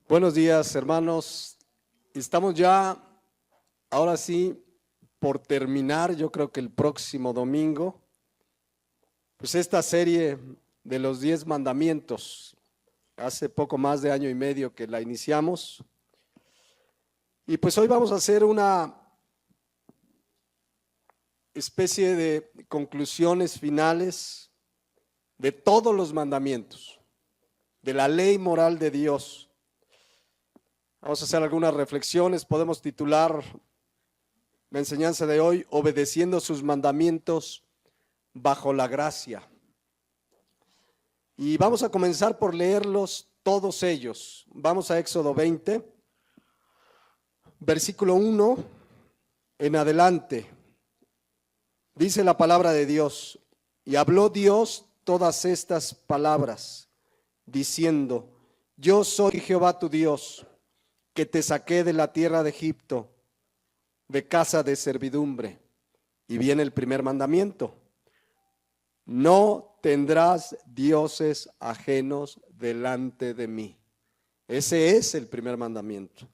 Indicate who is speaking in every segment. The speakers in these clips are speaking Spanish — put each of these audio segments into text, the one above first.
Speaker 1: Buenos días, hermanos. Estamos ya, ahora sí, por terminar, yo creo que el próximo domingo, pues esta serie de los 10 mandamientos. Hace poco más de año y medio que la iniciamos. Y pues hoy vamos a hacer una especie de conclusiones finales de todos los mandamientos, de la ley moral de Dios. Vamos a hacer algunas reflexiones. Podemos titular la enseñanza de hoy: obedeciendo sus mandamientos bajo la gracia. Y vamos a comenzar por leerlos todos ellos. Vamos a Éxodo 20, versículo 1 en adelante. Dice la palabra de Dios: y habló Dios todas estas palabras, diciendo: yo soy Jehová tu Dios, que te saqué de la tierra de Egipto, de casa de servidumbre. Y viene el primer mandamiento: no tendrás dioses ajenos delante de mí. Ese es el primer mandamiento.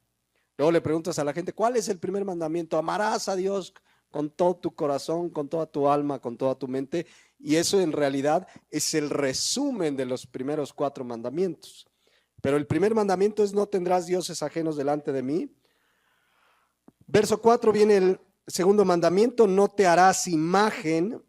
Speaker 1: Luego le preguntas a la gente: ¿cuál es el primer mandamiento? Amarás a Dios con todo tu corazón, con toda tu alma, con toda tu mente. Y eso en realidad es el resumen de los primeros 4 mandamientos. Pero el primer mandamiento es: no tendrás dioses ajenos delante de mí. Verso 4 viene el segundo mandamiento: no te harás imagen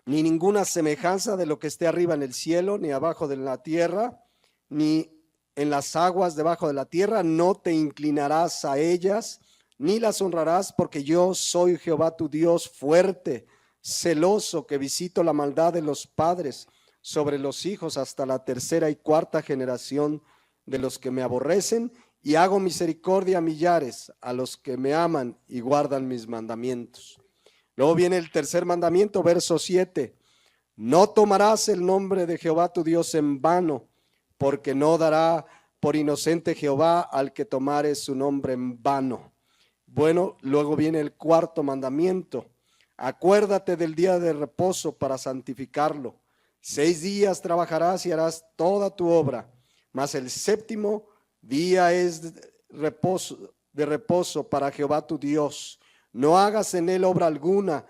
Speaker 1: ni ninguna semejanza de lo que esté arriba en el cielo, ni abajo de la tierra, ni en las aguas debajo de la tierra. No te inclinarás a ellas, ni las honrarás, porque yo soy Jehová tu Dios, fuerte, celoso, que visito la maldad de los padres sobre los hijos hasta la 3ª y 4ª generación de los que me aborrecen, y hago misericordia a millares, a los que me aman y guardan mis mandamientos. Luego viene el tercer mandamiento, verso 7: no tomarás el nombre de Jehová tu Dios en vano, porque no dará por inocente Jehová al que tomare su nombre en vano. Bueno, luego viene el cuarto mandamiento: acuérdate del día de reposo para santificarlo. 6 días trabajarás y harás toda tu obra, mas el 7º día es de reposo para Jehová tu Dios. No hagas en él obra alguna,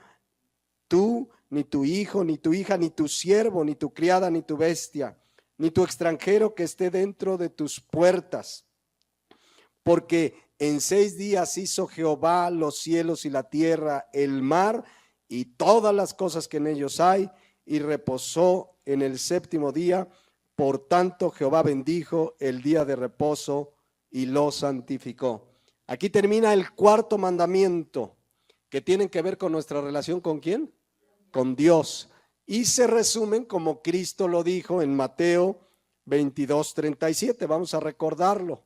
Speaker 1: tú, ni tu hijo, ni tu hija, ni tu siervo, ni tu criada, ni tu bestia, ni tu extranjero que esté dentro de tus puertas. Porque en 6 días hizo Jehová los cielos y la tierra, el mar y todas las cosas que en ellos hay, y reposó en el 7º día. Por tanto, Jehová bendijo el día de reposo y lo santificó. Aquí termina el cuarto mandamiento, que tiene que ver con nuestra relación ¿con quién? Con Dios. Y se resumen como Cristo lo dijo en Mateo 22:37. Vamos a recordarlo.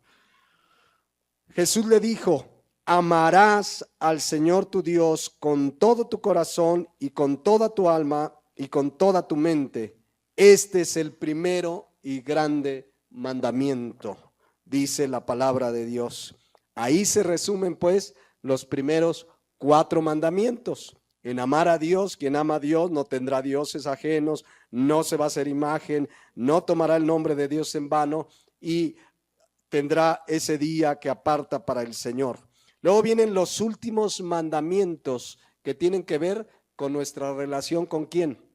Speaker 1: Jesús le dijo: amarás al Señor tu Dios con todo tu corazón y con toda tu alma y con toda tu mente. Este es el primero y grande mandamiento, dice la palabra de Dios. Ahí se resumen pues los primeros 4 mandamientos. En amar a Dios: quien ama a Dios no tendrá dioses ajenos, no se va a hacer imagen, no tomará el nombre de Dios en vano, y tendrá ese día que aparta para el Señor. Luego vienen los últimos mandamientos, que tienen que ver con nuestra relación ¿con quién?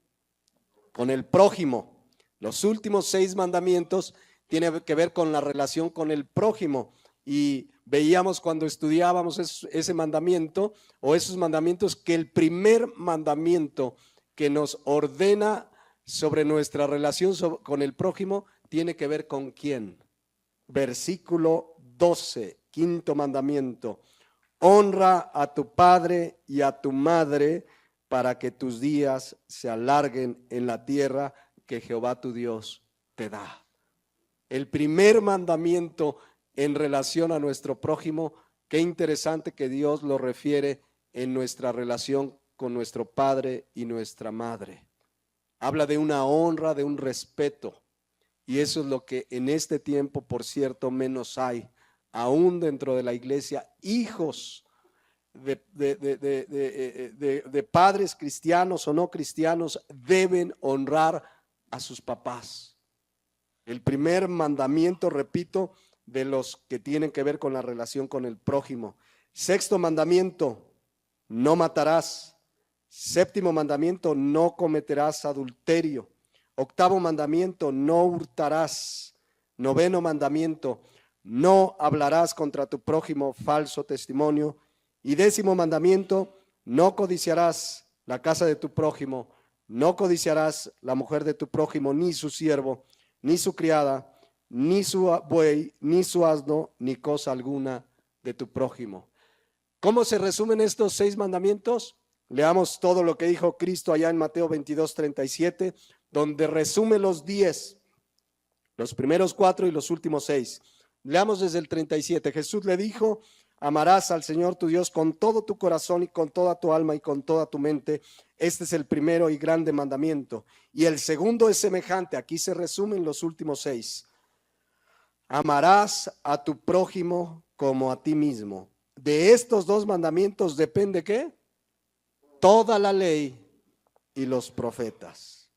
Speaker 1: Con el prójimo. Los últimos 6 mandamientos tienen que ver con la relación con el prójimo. Y veíamos cuando estudiábamos ese mandamiento o esos mandamientos que el primer mandamiento que nos ordena sobre nuestra relación con el prójimo tiene que ver con quién. Versículo 12, 5º mandamiento: honra a tu padre y a tu madre, para que tus días se alarguen en la tierra que Jehová tu Dios te da. El primer mandamiento en relación a nuestro prójimo. Qué interesante que Dios lo refiere en nuestra relación con nuestro padre y nuestra madre. Habla de una honra, de un respeto. Y eso es lo que en este tiempo, por cierto, menos hay. Aún dentro de la iglesia, hijos de padres cristianos o no cristianos deben honrar a sus papás. El primer mandamiento, repito, de los que tienen que ver con la relación con el prójimo. Sexto mandamiento, no matarás. Séptimo mandamiento, no cometerás adulterio. Octavo mandamiento, no hurtarás. Noveno mandamiento, no hablarás contra tu prójimo falso testimonio. Y décimo mandamiento, no codiciarás la casa de tu prójimo, no codiciarás la mujer de tu prójimo, ni su siervo, ni su criada, ni su buey, ni su asno, ni cosa alguna de tu prójimo. ¿Cómo se resumen estos 6 mandamientos? Leamos todo lo que dijo Cristo allá en Mateo 22:37, donde resume los 10, los primeros 4 y los últimos 6. Leamos desde el 37. Jesús le dijo: amarás al Señor tu Dios con todo tu corazón y con toda tu alma y con toda tu mente. Este es el primero y grande mandamiento. Y el segundo es semejante. Aquí se resumen los últimos 6. Amarás a tu prójimo como a ti mismo. De estos 2 mandamientos depende ¿qué? Toda la ley y los profetas.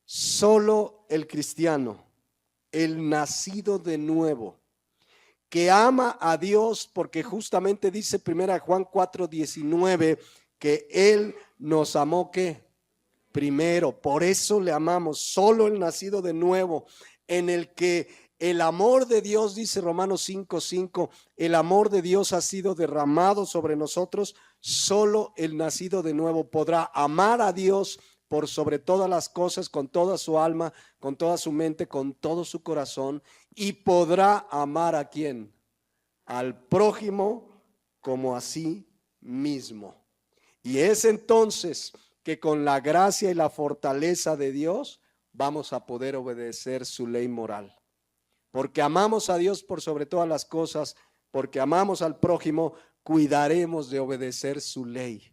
Speaker 1: Solo el cristiano, el nacido de nuevo, que ama a Dios, porque justamente dice 1 Juan 4:19 que Él nos amó ¿qué? Primero, por eso le amamos. Solo el nacido de nuevo, en el que el amor de Dios, dice Romanos 5:5, el amor de Dios ha sido derramado sobre nosotros. Solo el nacido de nuevo podrá amar a Dios por sobre todas las cosas, con toda su alma, con toda su mente, con todo su corazón, y podrá amar ¿a quién? Al prójimo como a sí mismo. Y es entonces que con la gracia y la fortaleza de Dios vamos a poder obedecer su ley moral. Porque amamos a Dios por sobre todas las cosas, porque amamos al prójimo, cuidaremos de obedecer su ley.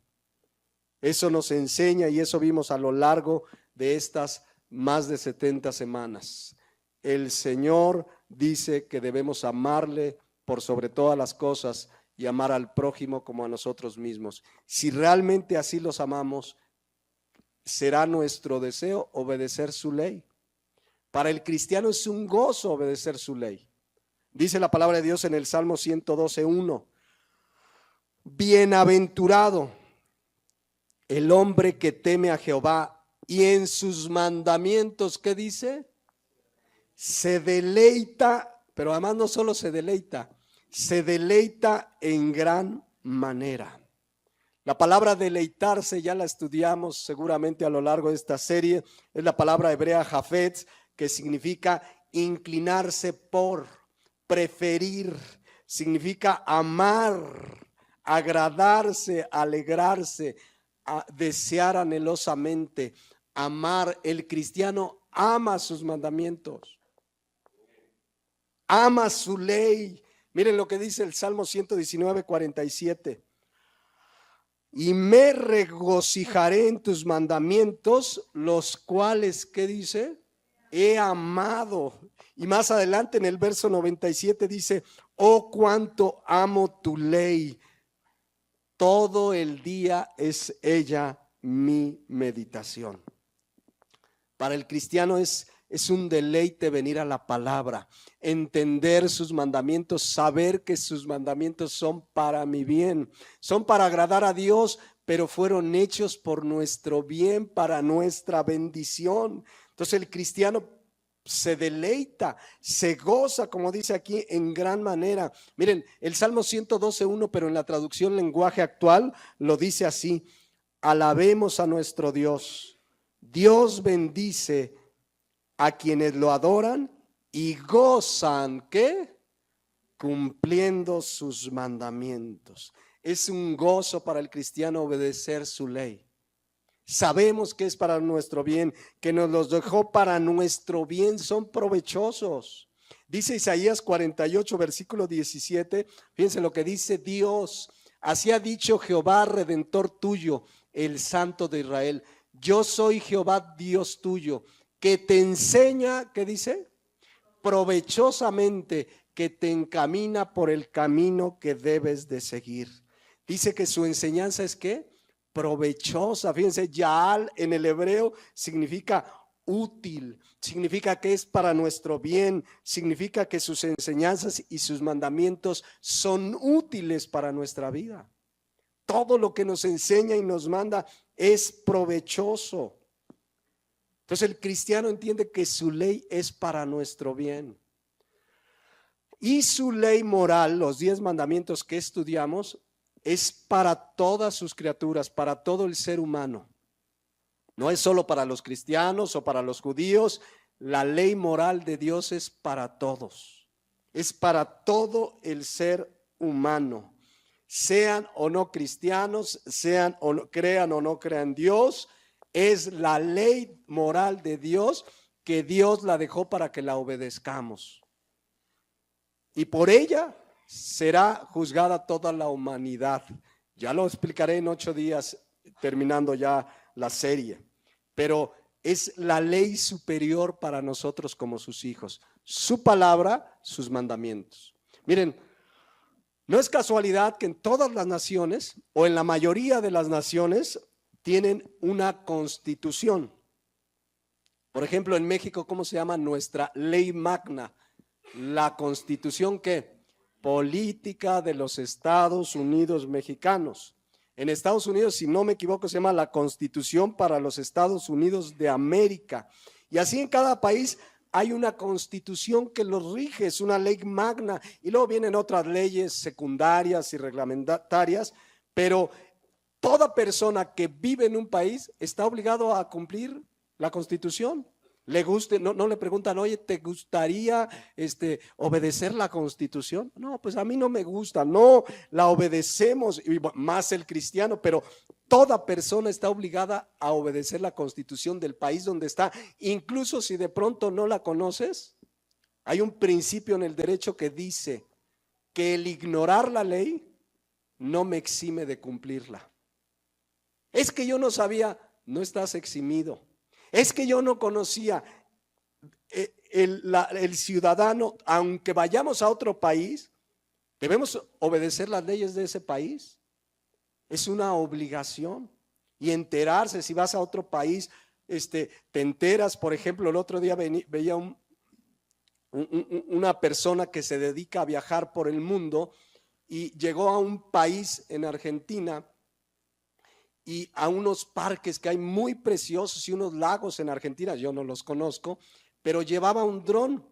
Speaker 1: Eso nos enseña y eso vimos a lo largo de estas más de 70 semanas. El Señor dice que debemos amarle por sobre todas las cosas y amar al prójimo como a nosotros mismos. Si realmente así los amamos, será nuestro deseo obedecer su ley. Para el cristiano es un gozo obedecer su ley. Dice la palabra de Dios en el Salmo 112:1. Bienaventurado el hombre que teme a Jehová y en sus mandamientos, ¿qué dice? Se deleita, pero además no solo se deleita en gran manera. La palabra deleitarse ya la estudiamos seguramente a lo largo de esta serie. Es la palabra hebrea jafetz, que significa inclinarse por, preferir, significa amar, agradarse, alegrarse, desear anhelosamente, amar. El cristiano ama sus mandamientos, ama su ley. Miren lo que dice el Salmo 119:47. Y me regocijaré en tus mandamientos, los cuales, ¿qué dice? He amado. Y más adelante en el verso 97 dice: oh, cuánto amo tu ley. Todo el día es ella mi meditación. Para el cristiano es un deleite venir a la palabra, entender sus mandamientos, saber que sus mandamientos son para mi bien, son para agradar a Dios, pero fueron hechos por nuestro bien, para nuestra bendición. Entonces el cristiano se deleita, se goza, como dice aquí, en gran manera. Miren, el Salmo 112:1, pero en la traducción lenguaje actual lo dice así: alabemos a nuestro Dios. Dios bendice a quienes lo adoran y gozan, ¿qué? Cumpliendo sus mandamientos. Es un gozo para el cristiano obedecer su ley. Sabemos que es para nuestro bien, que nos los dejó para nuestro bien, son provechosos. Dice Isaías 48, versículo 17, fíjense lo que dice Dios: así ha dicho Jehová, redentor tuyo, el Santo de Israel. Yo soy Jehová, Dios tuyo, que te enseña, ¿qué dice? Provechosamente, que te encamina por el camino que debes de seguir. Dice que su enseñanza es ¿qué? Provechosa. Fíjense, Yaal en el hebreo significa útil, significa que es para nuestro bien, significa que sus enseñanzas y sus mandamientos son útiles para nuestra vida. Todo lo que nos enseña y nos manda es provechoso. Entonces el cristiano entiende que su ley es para nuestro bien. Y su ley moral, los 10 mandamientos que estudiamos, es para todas sus criaturas, para todo el ser humano. No es solo para los cristianos o para los judíos. La ley moral de Dios es para todos. Es para todo el ser humano. Sean o no cristianos, sean o no, crean o no crean Dios, es la ley moral de Dios que Dios la dejó para que la obedezcamos. Y por ella será juzgada toda la humanidad. Ya lo explicaré en 8 días, terminando ya la serie. Pero es la ley superior para nosotros como sus hijos. Su palabra, sus mandamientos. Miren, no es casualidad que en todas las naciones, o en la mayoría de las naciones, tienen una constitución. Por ejemplo, en México, ¿cómo se llama nuestra ley magna? La Constitución, ¿qué? Política de los Estados Unidos mexicanos. En Estados Unidos, si no me equivoco, se llama la Constitución para los Estados Unidos de América. Y así en cada país hay una constitución que los rige, es una ley magna, y luego vienen otras leyes secundarias y reglamentarias, pero toda persona que vive en un país está obligado a cumplir la constitución. Le guste, no le preguntan, oye, ¿te gustaría obedecer la constitución? No, pues a mí no me gusta, no, la obedecemos, y más el cristiano, pero toda persona está obligada a obedecer la constitución del país donde está, incluso si de pronto no la conoces. Hay un principio en el derecho que dice que el ignorar la ley no me exime de cumplirla. Es que yo no sabía, no estás eximido. Es que yo no conocía. El ciudadano, aunque vayamos a otro país, debemos obedecer las leyes de ese país. Es una obligación. Y enterarse, si vas a otro país, te enteras. Por ejemplo, el otro día veía una persona que se dedica a viajar por el mundo y llegó a un país en Argentina y a unos parques que hay muy preciosos y unos lagos en Argentina. Yo no los conozco, pero llevaba un dron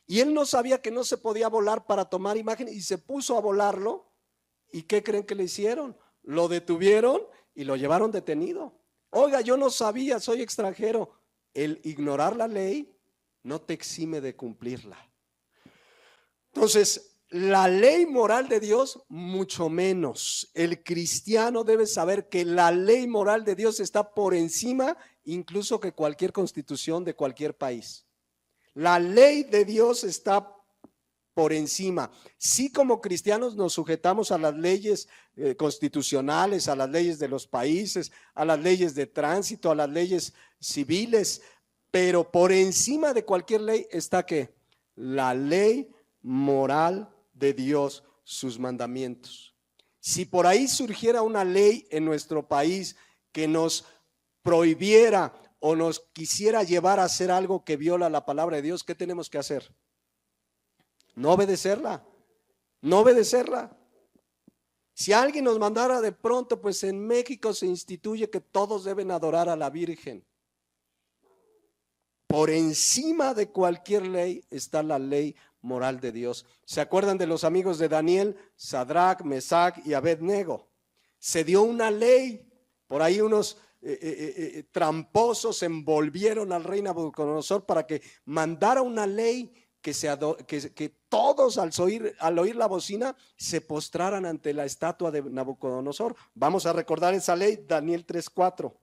Speaker 1: y él no sabía que no se podía volar para tomar imágenes y se puso a volarlo. ¿Y qué creen que le hicieron? Lo detuvieron y lo llevaron detenido. Oiga, yo no sabía, soy extranjero. El ignorar la ley no te exime de cumplirla. Entonces, la ley moral de Dios, mucho menos. El cristiano debe saber que la ley moral de Dios está por encima incluso que cualquier constitución de cualquier país. La ley de Dios está por encima. Sí, como cristianos nos sujetamos a las leyes constitucionales, a las leyes de los países, a las leyes de tránsito, a las leyes civiles, pero por encima de cualquier ley está ¿qué? La ley moral de Dios, sus mandamientos. Si por ahí surgiera una ley en nuestro país que nos prohibiera o nos quisiera llevar a hacer algo que viola la palabra de Dios, ¿qué tenemos que hacer? No obedecerla, no obedecerla. Si alguien nos mandara de pronto, pues en México se instituye que todos deben adorar a la Virgen. Por encima de cualquier ley está la ley moral de Dios. ¿Se acuerdan de los amigos de Daniel? Sadrach, Mesach y Abednego. Se dio una ley, por ahí unos tramposos envolvieron al rey Nabucodonosor para que mandara una ley que todos al oír la bocina se postraran ante la estatua de Nabucodonosor. Vamos a recordar esa ley, Daniel 3:4.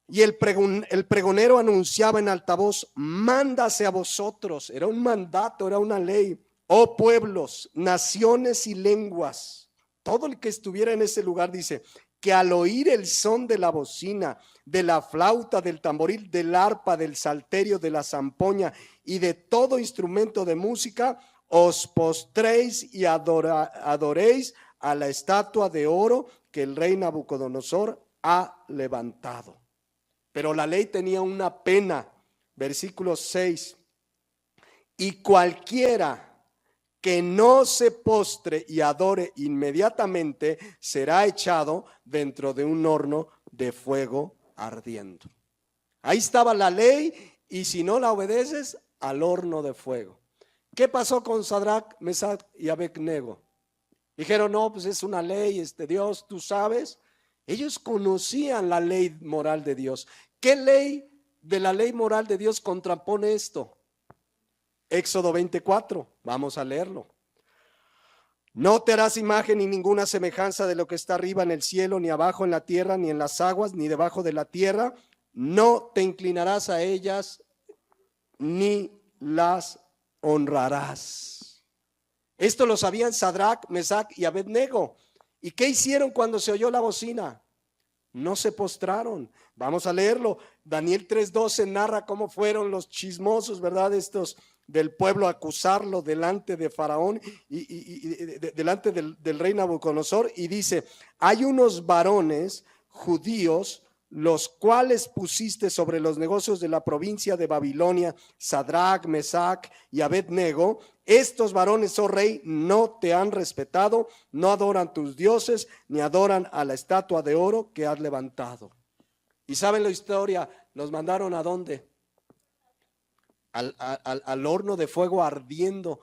Speaker 1: Y el pregonero anunciaba en altavoz: mándase a vosotros. Era un mandato, era una ley. Oh pueblos, naciones y lenguas. Todo el que estuviera en ese lugar, dice, que al oír el son de la bocina, de la flauta, del tamboril, del arpa, del salterio, de la zampoña y de todo instrumento de música, os postréis y adoréis a la estatua de oro que el rey Nabucodonosor ha levantado. Pero la ley tenía una pena. Versículo 6. Y cualquiera que no se postre y adore inmediatamente será echado dentro de un horno de fuego ardiendo. Ahí estaba la ley, y si no la obedeces, al horno de fuego. ¿Qué pasó con Sadrach, Mesach y Abednego? Dijeron, no, pues es una ley, Dios, tú sabes. Ellos conocían la ley moral de Dios. ¿Qué ley de la ley moral de Dios contrapone esto? Éxodo 24, vamos a leerlo. No te harás imagen ni ninguna semejanza de lo que está arriba en el cielo, ni abajo en la tierra, ni en las aguas, ni debajo de la tierra. No te inclinarás a ellas, ni las honrarás. Esto lo sabían Sadrach, Mesach y Abednego. ¿Y qué hicieron cuando se oyó la bocina? No se postraron. Vamos a leerlo. Daniel 3:12 narra cómo fueron los chismosos, ¿verdad? Estos del pueblo a acusarlo delante de Faraón delante del rey Nabucodonosor, y dice: hay unos varones judíos los cuales pusiste sobre los negocios de la provincia de Babilonia, Sadrach, Mesach y Abednego. Estos varones, oh rey, no te han respetado, no adoran tus dioses, ni adoran a la estatua de oro que has levantado. ¿Y saben la historia? ¿Los mandaron a dónde? Al horno de fuego ardiendo.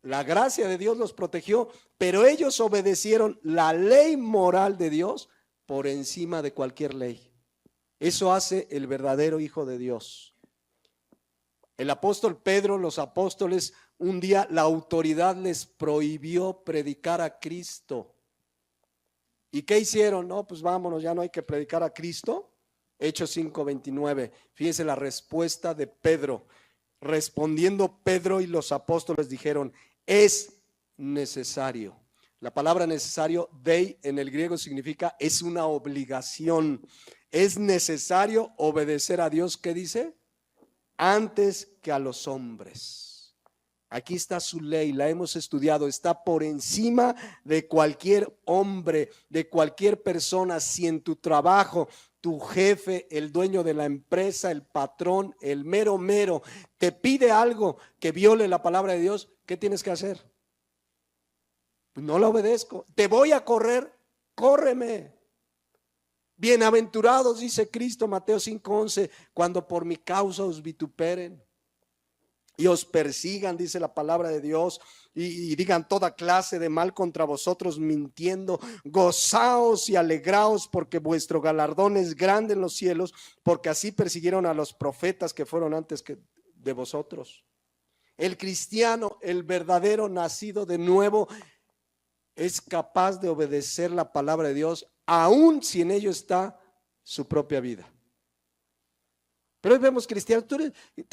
Speaker 1: La gracia de Dios los protegió, pero ellos obedecieron la ley moral de Dios por encima de cualquier ley. Eso hace el verdadero Hijo de Dios. El apóstol Pedro, los apóstoles, un día la autoridad les prohibió predicar a Cristo. ¿Y qué hicieron? No, pues vámonos, ya no hay que predicar a Cristo. Hechos 5:29. Fíjense la respuesta de Pedro. Respondiendo Pedro y los apóstoles dijeron: es necesario. La palabra necesario, dei, en el griego significa es una obligación. Es necesario obedecer a Dios, ¿qué dice? Antes que a los hombres. Aquí está su ley, la hemos estudiado, está por encima de cualquier hombre, de cualquier persona. Si en tu trabajo, tu jefe, el dueño de la empresa, el patrón, el mero te pide algo que viole la palabra de Dios, ¿qué tienes que hacer? No la obedezco. Te voy a correr, córreme. Bienaventurados, dice Cristo, Mateo 5:11, cuando por mi causa os vituperen y os persigan, dice la palabra de Dios, y digan toda clase de mal contra vosotros mintiendo. Gozaos y alegraos, porque vuestro galardón es grande en los cielos, porque así persiguieron a los profetas que fueron antes que de vosotros. El cristiano, el verdadero nacido de nuevo, es capaz de obedecer la palabra de Dios, aun si en ello está su propia vida. Pero hoy vemos cristianos, tú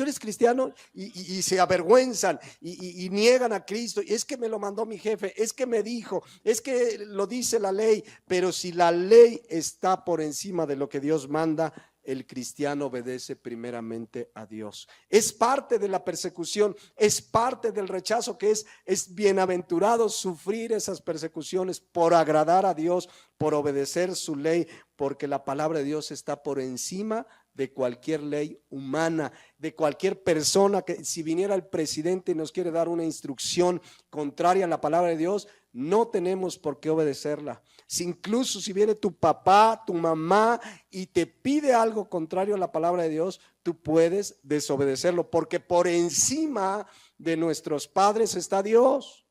Speaker 1: eres cristiano, y se avergüenzan y niegan a Cristo. Y es que me lo mandó mi jefe, es que me dijo, es que lo dice la ley. Pero si la ley está por encima de lo que Dios manda, el cristiano obedece primeramente a Dios. Es parte de la persecución, es parte del rechazo, que es bienaventurado sufrir esas persecuciones por agradar a Dios, por obedecer su ley, porque la palabra de Dios está por encima de cualquier ley humana, de cualquier persona. Que si viniera el presidente y nos quiere dar una instrucción contraria a la palabra de Dios, no tenemos por qué obedecerla. Incluso si viene tu papá, tu mamá y te pide algo contrario a la palabra de Dios, tú puedes desobedecerlo, porque por encima de nuestros padres está Dios.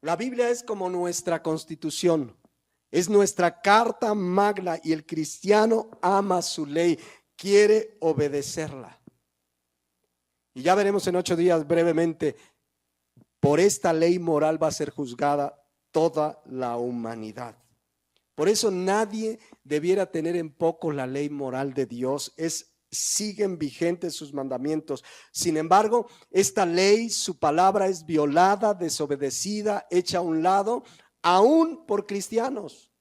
Speaker 1: La Biblia es como nuestra constitución, es nuestra carta magna, y el cristiano ama su ley, quiere obedecerla. Y ya veremos en 8 días brevemente. Por esta ley moral va a ser juzgada toda la humanidad. Por eso nadie debiera tener en poco la ley moral de Dios. Siguen vigentes sus mandamientos. Sin embargo, esta ley, su palabra, es violada, desobedecida, hecha a un lado, aún por cristianos.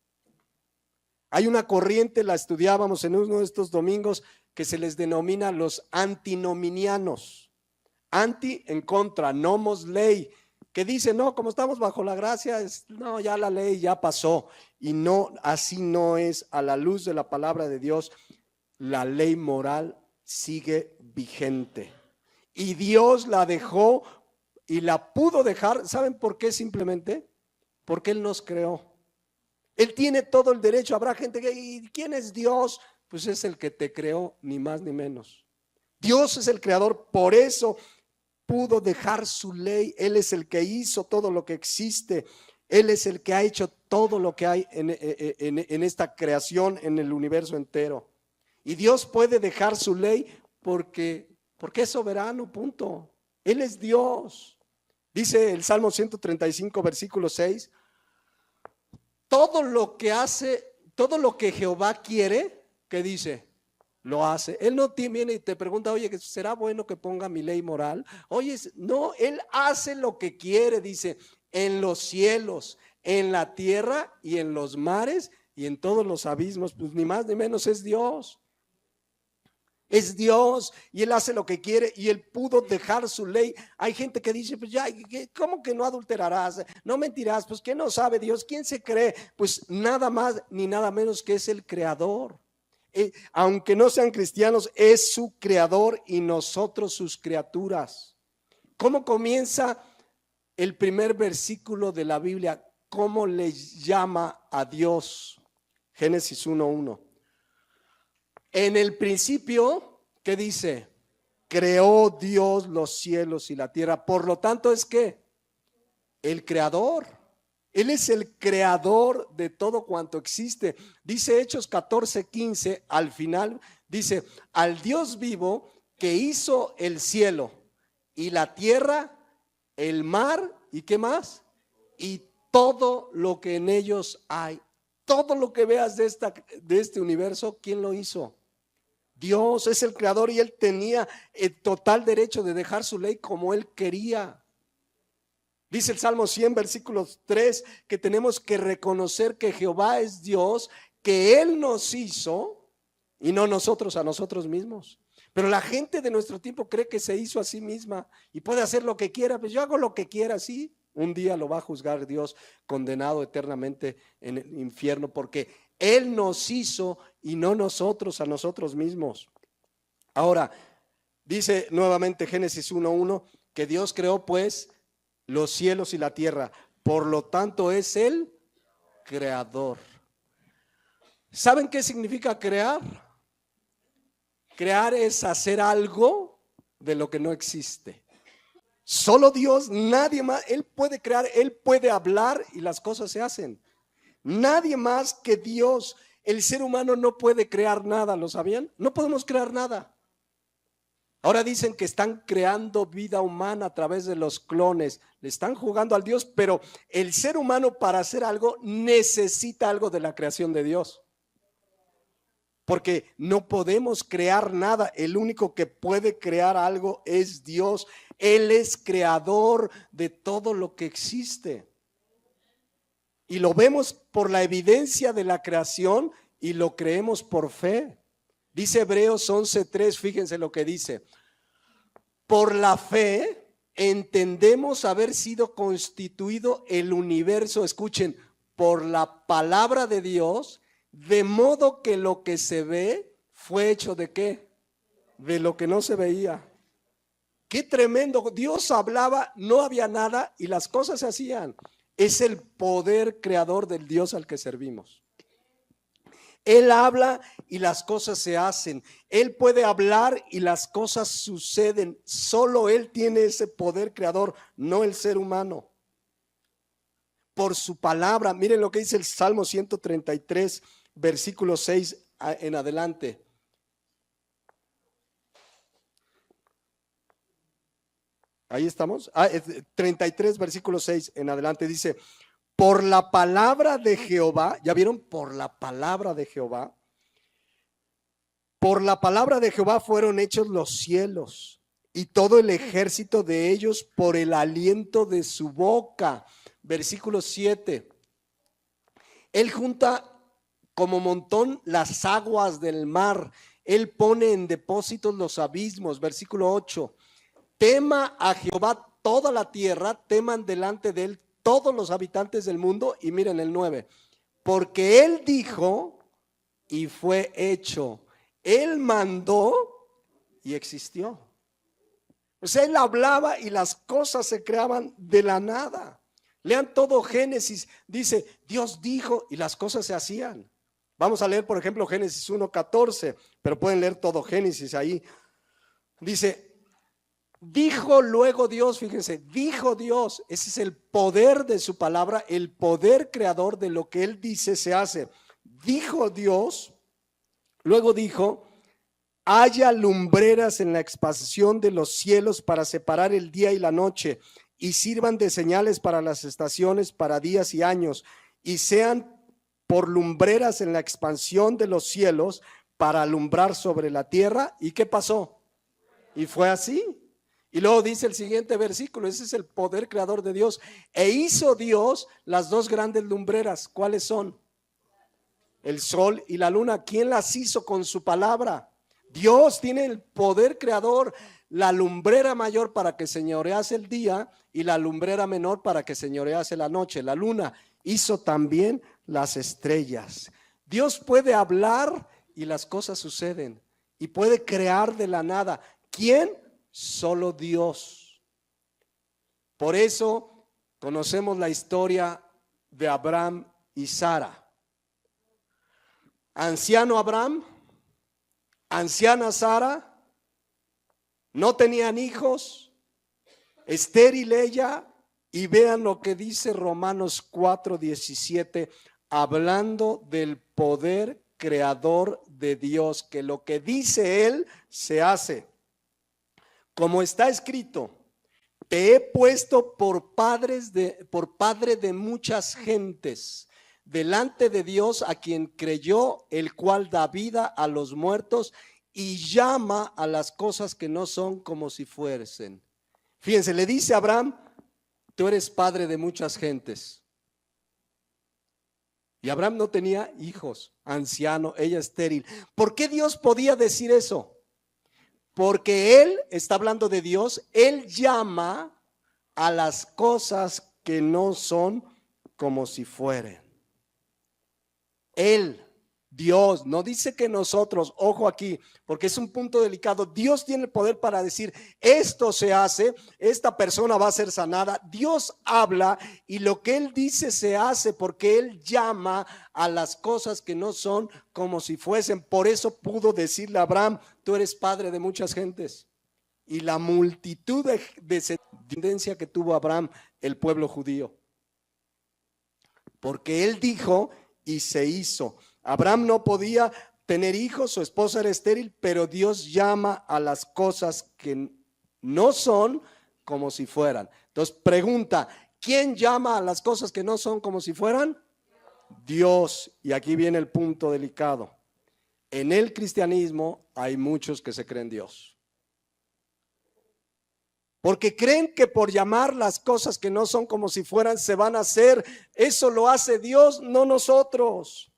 Speaker 1: Hay una corriente, la estudiábamos en uno de estos domingos, que se les denomina los antinominianos. Anti, en contra, nomos, ley, que dice: no, como estamos bajo la gracia, no, ya la ley ya pasó. Y no, así no es. A la luz de la palabra de Dios, la ley moral sigue vigente. Y Dios la dejó y la pudo dejar. ¿Saben por qué? Simplemente porque Él nos creó. Él tiene todo el derecho. Habrá gente que, ¿y quién es Dios? Pues es el que te creó, ni más ni menos. Dios es el creador, por eso pudo dejar su ley. Él es el que hizo todo lo que existe. Él es el que ha hecho todo lo que hay en esta creación, en el universo entero. Y Dios puede dejar su ley porque es soberano, punto. Él es Dios. Dice el Salmo 135, versículo 6, todo lo que hace, todo lo que Jehová quiere, ¿qué dice? Lo hace. Él no viene y te pregunta, oye, ¿será bueno que ponga mi ley moral? Oye, no, Él hace lo que quiere, dice, en los cielos, en la tierra y en los mares y en todos los abismos, pues ni más ni menos es Dios. Es Dios y Él hace lo que quiere y Él pudo dejar su ley. Hay gente que dice, pues ya, ¿cómo que no adulterarás? No mentirás, pues ¿qué no sabe Dios? ¿Quién se cree? Pues nada más ni nada menos que es el creador. Aunque no sean cristianos, es su creador y nosotros sus criaturas. ¿Cómo comienza el primer versículo de la Biblia? ¿Cómo le llama a Dios? Génesis 1:1. En el principio, ¿qué dice? Creó Dios los cielos y la tierra. Por lo tanto, ¿es qué? El creador. Él es el creador de todo cuanto existe. Dice Hechos 14:15, al final, dice, al Dios vivo que hizo el cielo y la tierra, el mar, ¿y qué más? Y todo lo que en ellos hay. Todo lo que veas de este universo, ¿quién lo hizo? Dios es el creador y Él tenía el total derecho de dejar su ley como Él quería. Dice el Salmo 100, versículos 3, que tenemos que reconocer que Jehová es Dios, que Él nos hizo y no nosotros a nosotros mismos. Pero la gente de nuestro tiempo cree que se hizo a sí misma y puede hacer lo que quiera. Pues yo hago lo que quiera, sí. Un día lo va a juzgar Dios condenado eternamente en el infierno porque Él nos hizo y no nosotros a nosotros mismos. Ahora, dice nuevamente Génesis 1:1 que Dios creó pues los cielos y la tierra. Por lo tanto es el creador. ¿Saben qué significa crear? Crear es hacer algo de lo que no existe. Solo Dios, nadie más. Él puede crear, Él puede hablar y las cosas se hacen. Nadie más que Dios. El ser humano no puede crear nada, ¿lo sabían? No podemos crear nada. Ahora dicen que están creando vida humana a través de los clones. Le están jugando al Dios, pero el ser humano para hacer algo necesita algo de la creación de Dios. Porque no podemos crear nada. El único que puede crear algo es Dios. Él es creador de todo lo que existe. Y lo vemos por la evidencia de la creación y lo creemos por fe. Dice Hebreos 11:3, fíjense lo que dice. Por la fe entendemos haber sido constituido el universo, escuchen, por la palabra de Dios, de modo que lo que se ve fue hecho ¿de qué? De lo que no se veía. Qué tremendo. Dios hablaba, no había nada y las cosas se hacían. Es el poder creador del Dios al que servimos. Él habla y las cosas se hacen. Él puede hablar y las cosas suceden. Solo Él tiene ese poder creador, no el ser humano. Por su palabra, miren lo que dice el Salmo 133, versículo 6 en adelante. Ahí estamos. 33, versículo 6 en adelante dice: por la palabra de Jehová, ¿ya vieron? Por la palabra de Jehová. Por la palabra de Jehová fueron hechos los cielos y todo el ejército de ellos por el aliento de su boca. Versículo 7. Él junta como montón las aguas del mar. Él pone en depósitos los abismos. Versículo 8. Tema a Jehová toda la tierra, teman delante de él todos los habitantes del mundo. Y miren el 9, porque Él dijo y fue hecho. Él mandó y existió. O sea, Él hablaba y las cosas se creaban de la nada. Lean todo Génesis, dice, Dios dijo y las cosas se hacían. Vamos a leer, por ejemplo, Génesis 1:14, pero pueden leer todo Génesis ahí. Dice, dijo luego Dios, fíjense, dijo Dios, ese es el poder de su palabra, el poder creador de lo que Él dice se hace. Dijo Dios, luego dijo, haya lumbreras en la expansión de los cielos para separar el día y la noche, y sirvan de señales para las estaciones, para días y años, y sean por lumbreras en la expansión de los cielos para alumbrar sobre la tierra. ¿Y qué pasó? Y fue así. Y luego dice el siguiente versículo, ese es el poder creador de Dios. E hizo Dios las dos grandes lumbreras. ¿Cuáles son? El sol y la luna. ¿Quién las hizo con su palabra? Dios tiene el poder creador, la lumbrera mayor para que señorease el día y la lumbrera menor para que señorease la noche. La luna hizo también las estrellas. Dios puede hablar y las cosas suceden, y puede crear de la nada. ¿Quién? Solo Dios. Por eso conocemos la historia de Abraham y Sara. Anciano Abraham, anciana Sara, no tenían hijos, estéril ella, y vean lo que dice Romanos 4:17, hablando del poder creador de Dios, que lo que dice Él se hace. Como está escrito, te he puesto por padre de muchas gentes, delante de Dios a quien creyó, el cual da vida a los muertos y llama a las cosas que no son como si fuesen. Fíjense, le dice a Abraham, tú eres padre de muchas gentes. Y Abraham no tenía hijos, anciano, ella estéril. ¿Por qué Dios podía decir eso? Porque Él, está hablando de Dios, Él llama a las cosas que no son como si fueran. Él, Dios, no dice que nosotros, ojo aquí, porque es un punto delicado. Dios tiene el poder para decir, esto se hace, esta persona va a ser sanada. Dios habla y lo que Él dice se hace, porque Él llama a las cosas que no son como si fuesen. Por eso pudo decirle a Abraham, tú eres padre de muchas gentes. Y la multitud de descendencia que tuvo Abraham, el pueblo judío. Porque Él dijo y se hizo. Abraham no podía tener hijos, su esposa era estéril, pero Dios llama a las cosas que no son como si fueran. Entonces pregunta, ¿quién llama a las cosas que no son como si fueran? Dios. Y aquí viene el punto delicado. En el cristianismo hay muchos que se creen Dios. Porque creen que por llamar las cosas que no son como si fueran se van a hacer. Eso lo hace Dios, no nosotros.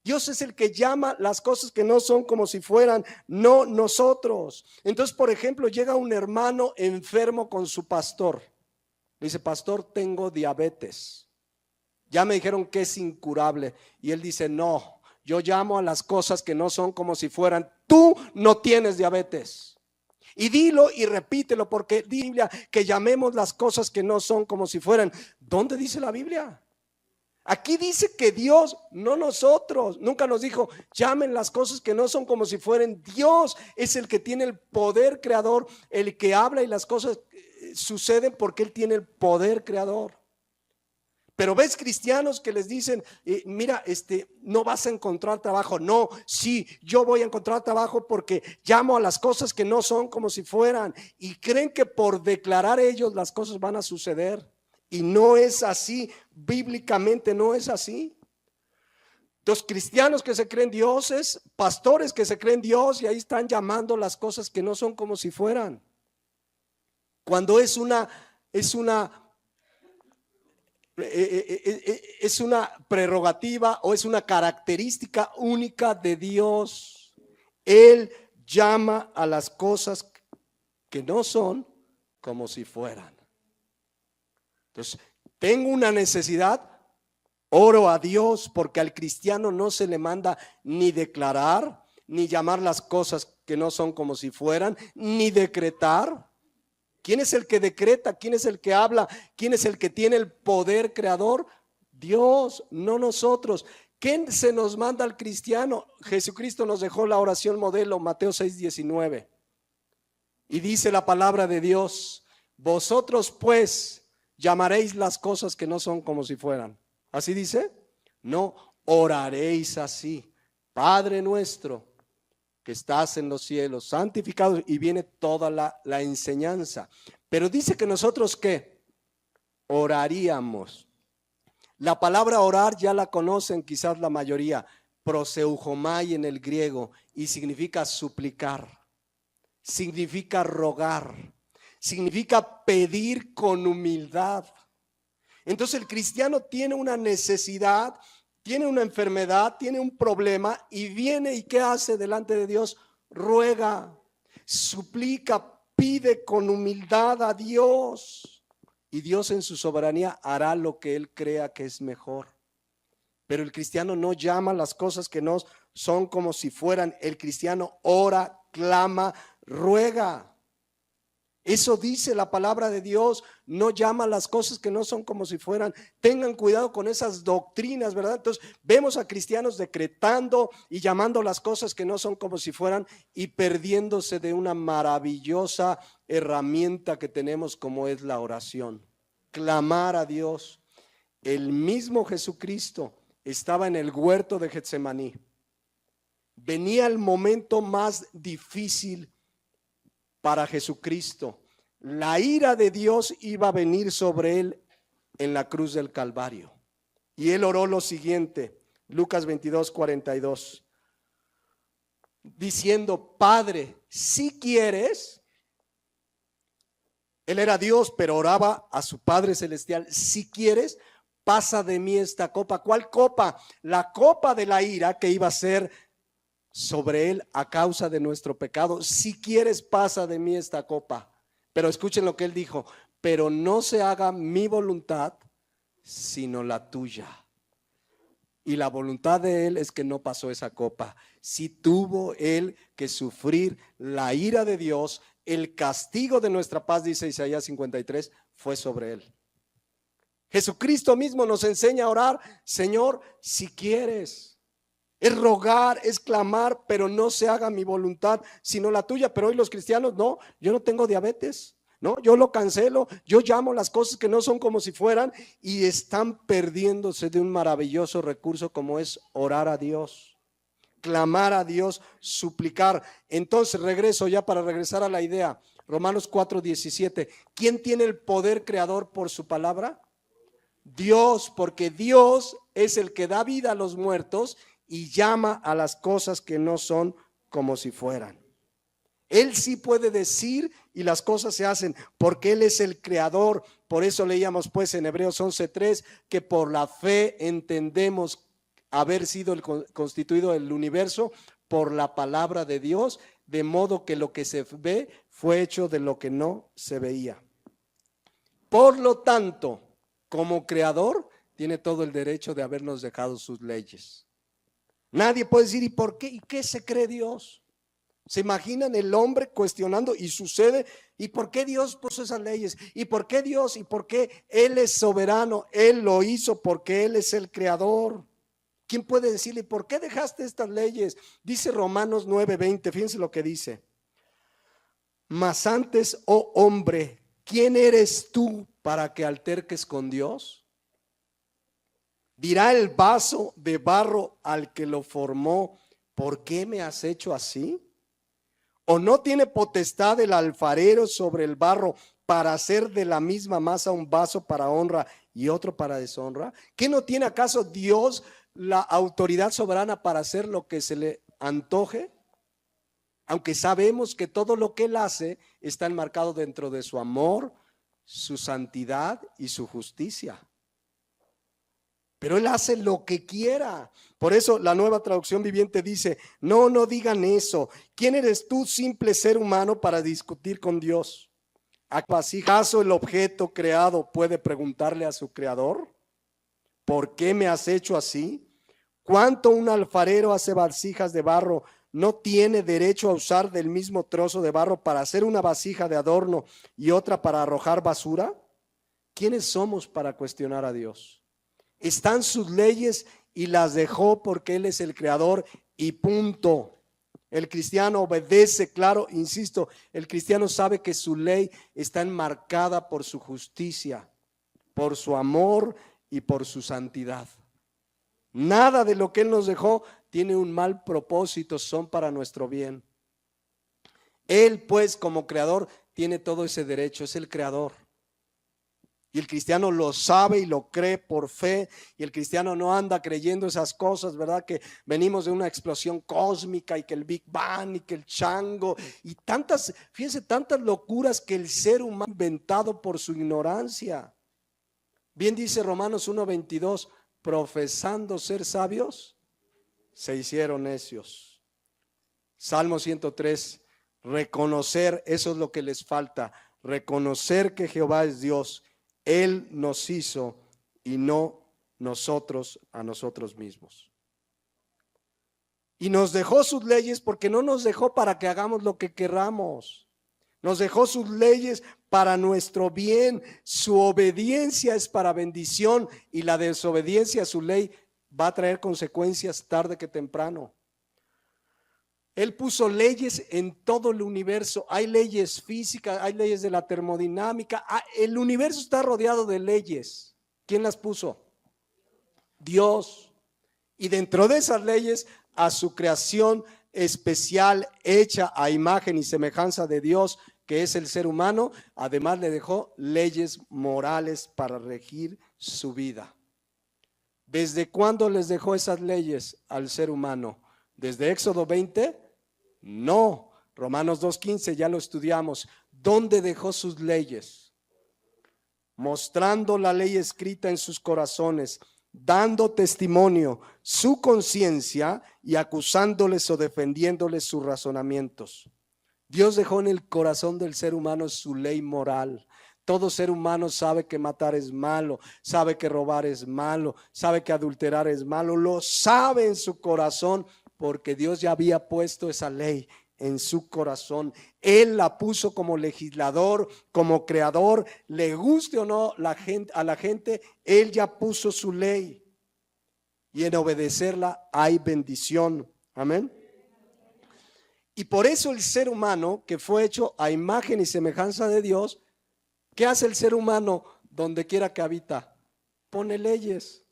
Speaker 1: Dios es el que llama las cosas que no son como si fueran, no nosotros. Entonces, por ejemplo, llega un hermano enfermo con su pastor. Le dice, pastor, tengo diabetes. Ya me dijeron que es incurable. Y él dice, no, yo llamo a las cosas que no son como si fueran. Tú no tienes diabetes. Y dilo y repítelo, porque dice la Biblia que llamemos las cosas que no son como si fueran. ¿Dónde dice la Biblia? Aquí dice que Dios, no nosotros. Nunca nos dijo, llamen las cosas que no son como si fueran. Dios es el que tiene el poder creador, el que habla y las cosas suceden porque Él tiene el poder creador. Pero ves cristianos que les dicen, mira, no vas a encontrar trabajo. No, sí, yo voy a encontrar trabajo porque llamo a las cosas que no son como si fueran. Y creen que por declarar ellos las cosas van a suceder. Y no es así, bíblicamente no es así. Los cristianos que se creen dioses, pastores que se creen Dios y ahí están llamando las cosas que no son como si fueran. Cuando es una prerrogativa o es una característica única de Dios. Él llama a las cosas que no son como si fueran. Entonces, tengo una necesidad, oro a Dios, porque al cristiano no se le manda ni declarar, ni llamar las cosas que no son como si fueran, ni decretar. ¿Quién es el que decreta? ¿Quién es el que habla? ¿Quién es el que tiene el poder creador? Dios, no nosotros. ¿Quién se nos manda al cristiano? Jesucristo nos dejó la oración modelo, Mateo 6:19. Y dice la palabra de Dios: vosotros pues llamaréis las cosas que no son como si fueran. ¿Así dice? No, oraréis así: Padre nuestro que estás en los cielos, santificado. Y viene toda la enseñanza. Pero dice que nosotros ¿qué? Oraríamos. La palabra orar ya la conocen quizás la mayoría, proseujomai en el griego, y significa suplicar, significa rogar, significa pedir con humildad. Entonces el cristiano tiene una necesidad, tiene una enfermedad, tiene un problema y viene y ¿qué hace delante de Dios? Ruega, suplica, pide con humildad a Dios. Y Dios en su soberanía hará lo que Él crea que es mejor. Pero el cristiano no llama las cosas que no son como si fueran. El cristiano ora, clama, ruega. Eso dice la palabra de Dios. No llama las cosas que no son como si fueran. Tengan cuidado con esas doctrinas, ¿verdad? Entonces vemos a cristianos decretando y llamando las cosas que no son como si fueran y perdiéndose de una maravillosa herramienta que tenemos como es la oración. Clamar a Dios. El mismo Jesucristo estaba en el huerto de Getsemaní. Venía el momento más difícil para Jesucristo. La ira de Dios iba a venir sobre él en la cruz del Calvario. Y él oró lo siguiente, Lucas 22:42, diciendo: Padre, si quieres. Él era Dios, pero oraba a su Padre Celestial: si quieres, pasa de mí esta copa. ¿Cuál copa? La copa de la ira que iba a ser sobre él a causa de nuestro pecado. Si quieres, pasa de mí esta copa. Pero escuchen lo que él dijo: pero no se haga mi voluntad, sino la tuya. Y la voluntad de él es que no pasó esa copa. Sí tuvo él que sufrir la ira de Dios. El castigo de nuestra paz, dice Isaías 53, fue sobre él. Jesucristo mismo nos enseña a orar: Señor, si quieres. Es rogar, es clamar, pero no se haga mi voluntad, sino la tuya. Pero hoy los cristianos: no, yo no tengo diabetes, no, yo lo cancelo, yo llamo las cosas que no son como si fueran, y están perdiéndose de un maravilloso recurso como es orar a Dios, clamar a Dios, suplicar. Entonces regreso ya para regresar a la idea, Romanos 4:17. ¿Quién tiene el poder creador por su palabra? Dios, porque Dios es el que da vida a los muertos y llama a las cosas que no son como si fueran. Él sí puede decir y las cosas se hacen porque Él es el creador. Por eso leíamos pues en Hebreos 11:3 que por la fe entendemos haber sido constituido el universo por la palabra de Dios, de modo que lo que se ve fue hecho de lo que no se veía. Por lo tanto, como creador, tiene todo el derecho de habernos dejado sus leyes. Nadie puede decir: ¿y por qué? ¿Y qué se cree Dios? ¿Se imaginan el hombre cuestionando? Y sucede: ¿y por qué Dios puso esas leyes? ¿Y por qué Dios? ¿Y por qué? Él es soberano, Él lo hizo porque Él es el creador. ¿Quién puede decirle: ¿por qué dejaste estas leyes? Dice Romanos 9:20, fíjense lo que dice: mas antes, oh hombre, ¿quién eres tú para que alterques con Dios? Dirá el vaso de barro al que lo formó: ¿por qué me has hecho así? ¿O no tiene potestad el alfarero sobre el barro para hacer de la misma masa un vaso para honra y otro para deshonra? ¿Qué no tiene acaso Dios la autoridad soberana para hacer lo que se le antoje? Aunque sabemos que todo lo que Él hace está enmarcado dentro de su amor, su santidad y su justicia. Pero Él hace lo que quiera. Por eso la Nueva Traducción Viviente dice: no digan eso. ¿Quién eres tú, simple ser humano, para discutir con Dios? ¿Acaso el objeto creado puede preguntarle a su creador: ¿por qué me has hecho así? ¿Cuánto un alfarero hace vasijas de barro no tiene derecho a usar del mismo trozo de barro para hacer una vasija de adorno y otra para arrojar basura? ¿Quiénes somos para cuestionar a Dios? Están sus leyes y las dejó porque Él es el creador y punto. El cristiano obedece, claro, insisto, el cristiano sabe que su ley está enmarcada por su justicia, por su amor y por su santidad. Nada de lo que Él nos dejó tiene un mal propósito, son para nuestro bien. Él, pues, como creador, tiene todo ese derecho, es el creador. Y el cristiano lo sabe y lo cree por fe. Y el cristiano no anda creyendo esas cosas, ¿verdad? Que venimos de una explosión cósmica y que el Big Bang y que el chango y tantas, fíjense, tantas locuras que el ser humano ha inventado por su ignorancia. Bien dice Romanos 1:22, profesando ser sabios, se hicieron necios. Salmo 103, reconocer, eso es lo que les falta, reconocer que Jehová es Dios. Él nos hizo y no nosotros a nosotros mismos. Y nos dejó sus leyes porque no nos dejó para que hagamos lo que querramos. Nos dejó sus leyes para nuestro bien. Su obediencia es para bendición y la desobediencia a su ley va a traer consecuencias tarde que temprano. Él puso leyes en todo el universo. Hay leyes físicas, hay leyes de la termodinámica. El universo está rodeado de leyes. ¿Quién las puso? Dios. Y dentro de esas leyes, a su creación especial, hecha a imagen y semejanza de Dios, que es el ser humano, además le dejó leyes morales para regir su vida. ¿Desde cuándo les dejó esas leyes al ser humano? ¿Desde Éxodo 20? No. Romanos 2:15 ya lo estudiamos. ¿Dónde dejó sus leyes? Mostrando la ley escrita en sus corazones, dando testimonio su conciencia y acusándoles o defendiéndoles sus razonamientos. Dios dejó en el corazón del ser humano su ley moral. Todo ser humano sabe que matar es malo, sabe que robar es malo, sabe que adulterar es malo, lo sabe en su corazón porque Dios ya había puesto esa ley en su corazón. Él la puso como legislador, como creador, le guste o no a la gente, Él ya puso su ley y en obedecerla hay bendición. Amén. Y por eso el ser humano que fue hecho a imagen y semejanza de Dios, ¿qué hace el ser humano donde quiera que habita? Pone leyes.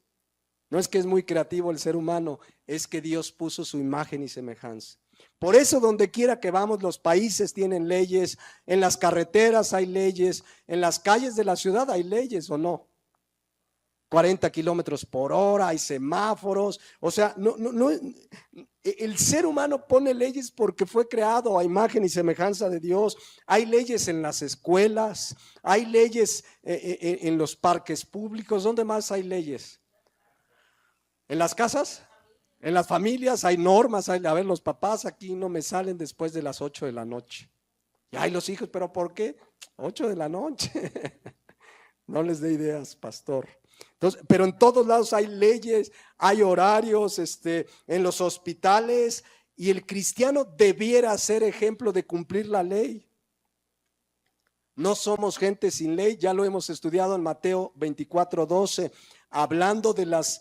Speaker 1: No es que es muy creativo el ser humano, es que Dios puso su imagen y semejanza. Por eso donde quiera que vamos, los países tienen leyes, en las carreteras hay leyes, en las calles de la ciudad hay leyes, ¿o no? 40 kilómetros por hora, hay semáforos, o sea, el ser humano pone leyes porque fue creado a imagen y semejanza de Dios. Hay leyes en las escuelas, hay leyes en los parques públicos. ¿Dónde más hay leyes? ¿En las casas? En las familias hay normas. A ver, los papás aquí no me salen después de las 8 de la noche. Y hay los hijos, ¿pero por qué? 8 de la noche. No les dé ideas, pastor. Entonces, pero en todos lados hay leyes, hay horarios, en los hospitales, y el cristiano debiera ser ejemplo de cumplir la ley. No somos gente sin ley, ya lo hemos estudiado en Mateo 24:12, hablando de las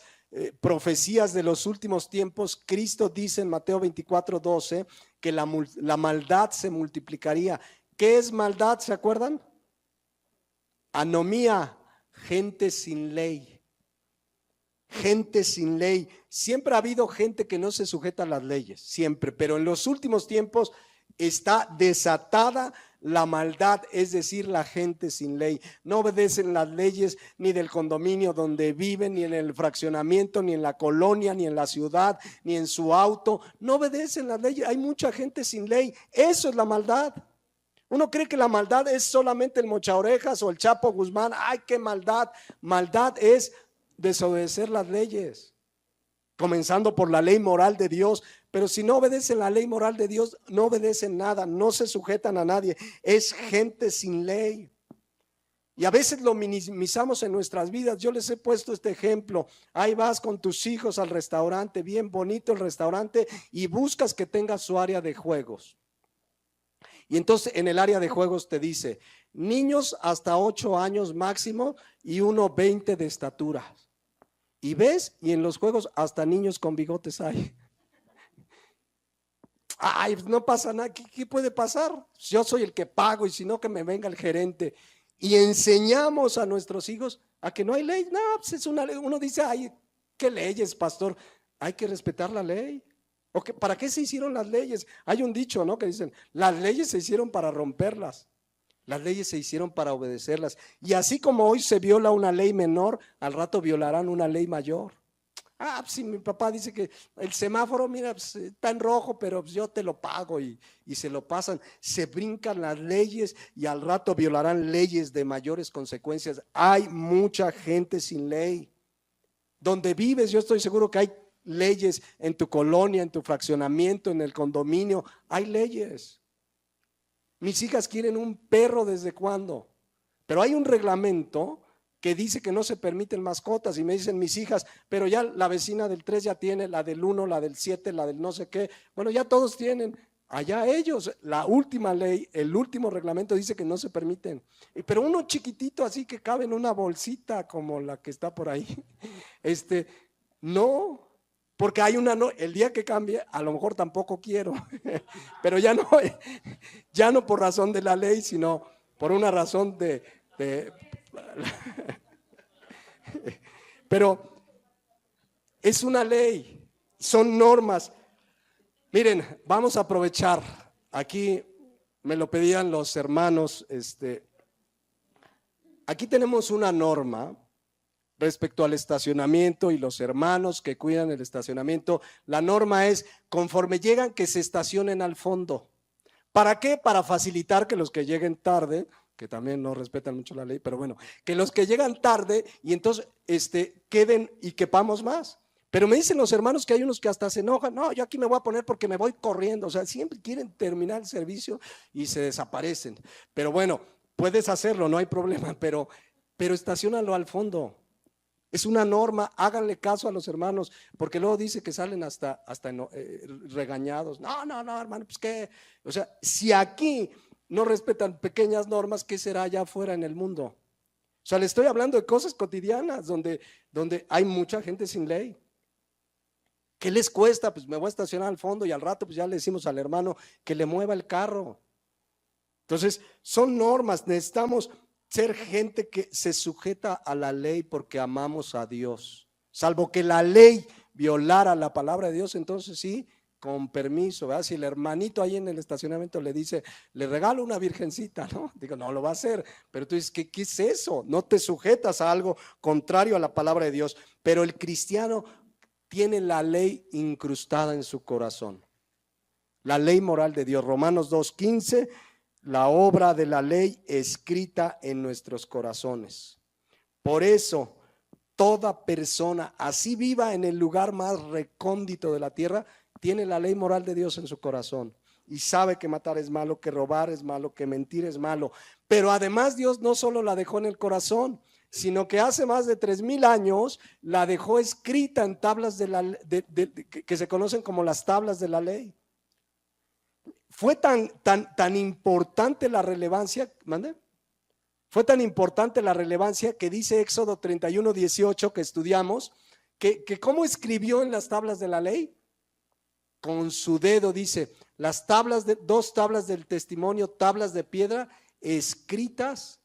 Speaker 1: profecías de los últimos tiempos. Cristo dice en Mateo 24:12 que la maldad se multiplicaría. ¿Qué es maldad? ¿Se acuerdan? Anomía, gente sin ley. Gente sin ley. Siempre ha habido gente que no se sujeta a las leyes, siempre, pero en los últimos tiempos está desatada la maldad, es decir, la gente sin ley. No obedecen las leyes ni del condominio donde viven, ni en el fraccionamiento, ni en la colonia, ni en la ciudad, ni en su auto. No obedecen las leyes. Hay mucha gente sin ley. Eso es la maldad. Uno cree que la maldad es solamente el Mochaorejas o el Chapo Guzmán. ¡Ay, qué maldad! Maldad es desobedecer las leyes, comenzando por la ley moral de Dios. Pero si no obedecen la ley moral de Dios, no obedecen nada, no se sujetan a nadie. Es gente sin ley. Y a veces lo minimizamos en nuestras vidas. Yo les he puesto este ejemplo. Ahí vas con tus hijos al restaurante, bien bonito el restaurante, y buscas que tenga su área de juegos. Y entonces en el área de juegos te dice, niños hasta 8 años máximo y 1,20 de estatura. Y ves, y en los juegos hasta niños con bigotes hay. Ay, no pasa nada. ¿Qué puede pasar? Yo soy el que pago y si no que me venga el gerente. Y enseñamos a nuestros hijos a que no hay ley. No, pues es una ley. Uno dice, ay, ¿qué leyes, pastor? Hay que respetar la ley. ¿O que, para qué se hicieron las leyes? Hay un dicho, ¿no? Que dicen, las leyes se hicieron para romperlas. Las leyes se hicieron para obedecerlas. Y así como hoy se viola una ley menor, al rato violarán una ley mayor. Ah, pues si mi papá dice que el semáforo, mira, pues, está en rojo, pero pues yo te lo pago y se lo pasan. Se brincan las leyes y al rato violarán leyes de mayores consecuencias. Hay mucha gente sin ley. Donde vives, yo estoy seguro que hay leyes en tu colonia, en tu fraccionamiento, en el condominio. Hay leyes. Mis hijas quieren un perro ¿desde cuándo? Pero hay un reglamento que dice que no se permiten mascotas y me dicen mis hijas, pero ya la vecina del 3 ya tiene, la del 1, la del 7, la del no sé qué, bueno, ya todos tienen, allá ellos, la última ley, el último reglamento dice que no se permiten, pero uno chiquitito así que cabe en una bolsita como la que está por ahí, no, porque hay una, no, el día que cambie, a lo mejor tampoco quiero, pero ya no por razón de la ley, sino por una razón de pero es una ley, son normas. Miren, vamos a aprovechar, aquí me lo pedían los hermanos, aquí tenemos una norma respecto al estacionamiento y los hermanos que cuidan el estacionamiento. La norma es, conforme llegan, que se estacionen al fondo. ¿Para qué? Para facilitar que los que lleguen tarde, que también no respetan mucho la ley, pero bueno, que los que llegan tarde y entonces queden y quepamos más. Pero me dicen los hermanos que hay unos que hasta se enojan, no, yo aquí me voy a poner porque me voy corriendo, o sea, siempre quieren terminar el servicio y se desaparecen. Pero bueno, puedes hacerlo, no hay problema, pero estaciónalo al fondo. Es una norma, háganle caso a los hermanos, porque luego dice que salen hasta regañados. No, hermano, pues qué. O sea, si aquí no respetan pequeñas normas, ¿qué será allá afuera en el mundo? O sea, le estoy hablando de cosas cotidianas donde hay mucha gente sin ley. ¿Qué les cuesta? Pues me voy a estacionar al fondo y al rato pues ya le decimos al hermano que le mueva el carro. Entonces, son normas, necesitamos ser gente que se sujeta a la ley porque amamos a Dios. Salvo que la ley violara la palabra de Dios, entonces sí, con permiso, ¿verdad? Si el hermanito ahí en el estacionamiento le dice, le regalo una virgencita, ¿no? Digo, no lo va a hacer, pero tú dices, ¿qué es eso? No te sujetas a algo contrario a la palabra de Dios, pero el cristiano tiene la ley incrustada en su corazón. La ley moral de Dios, Romanos 2:15, la obra de la ley escrita en nuestros corazones. Por eso, toda persona, así viva en el lugar más recóndito de la tierra, tiene la ley moral de Dios en su corazón y sabe que matar es malo, que robar es malo, que mentir es malo. Pero además Dios no solo la dejó en el corazón, sino que hace más de 3,000 años la dejó escrita en tablas que se conocen como las tablas de la ley. Fue tan importante la relevancia, ¿mande? Fue tan importante la relevancia que dice Éxodo 31:18 que estudiamos, que cómo escribió en las tablas de la ley. Con su dedo, dice, las tablas, 2 tablas del testimonio, tablas de piedra, escritas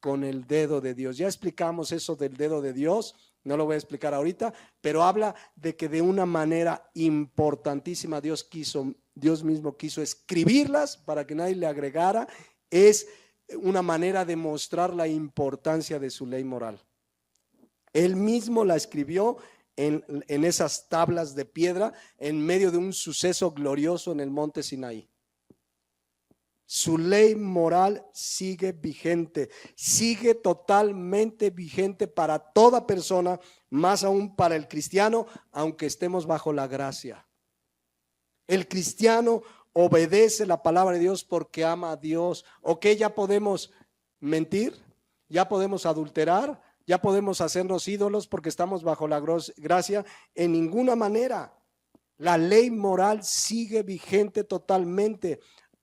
Speaker 1: con el dedo de Dios. Ya explicamos eso del dedo de Dios, no lo voy a explicar ahorita, pero habla de que de una manera importantísima Dios mismo quiso escribirlas para que nadie le agregara. Es una manera de mostrar la importancia de su ley moral. Él mismo la escribió en esas tablas de piedra en medio de un suceso glorioso en el monte Sinaí. Su ley moral sigue vigente, sigue totalmente vigente para toda persona, más aún para el cristiano, aunque estemos bajo la gracia. El cristiano obedece la palabra de Dios porque ama a Dios. ¿Ok? Ya podemos mentir, ya podemos adulterar, ya podemos hacernos ídolos porque estamos bajo la gracia. En ninguna manera. La ley moral sigue vigente totalmente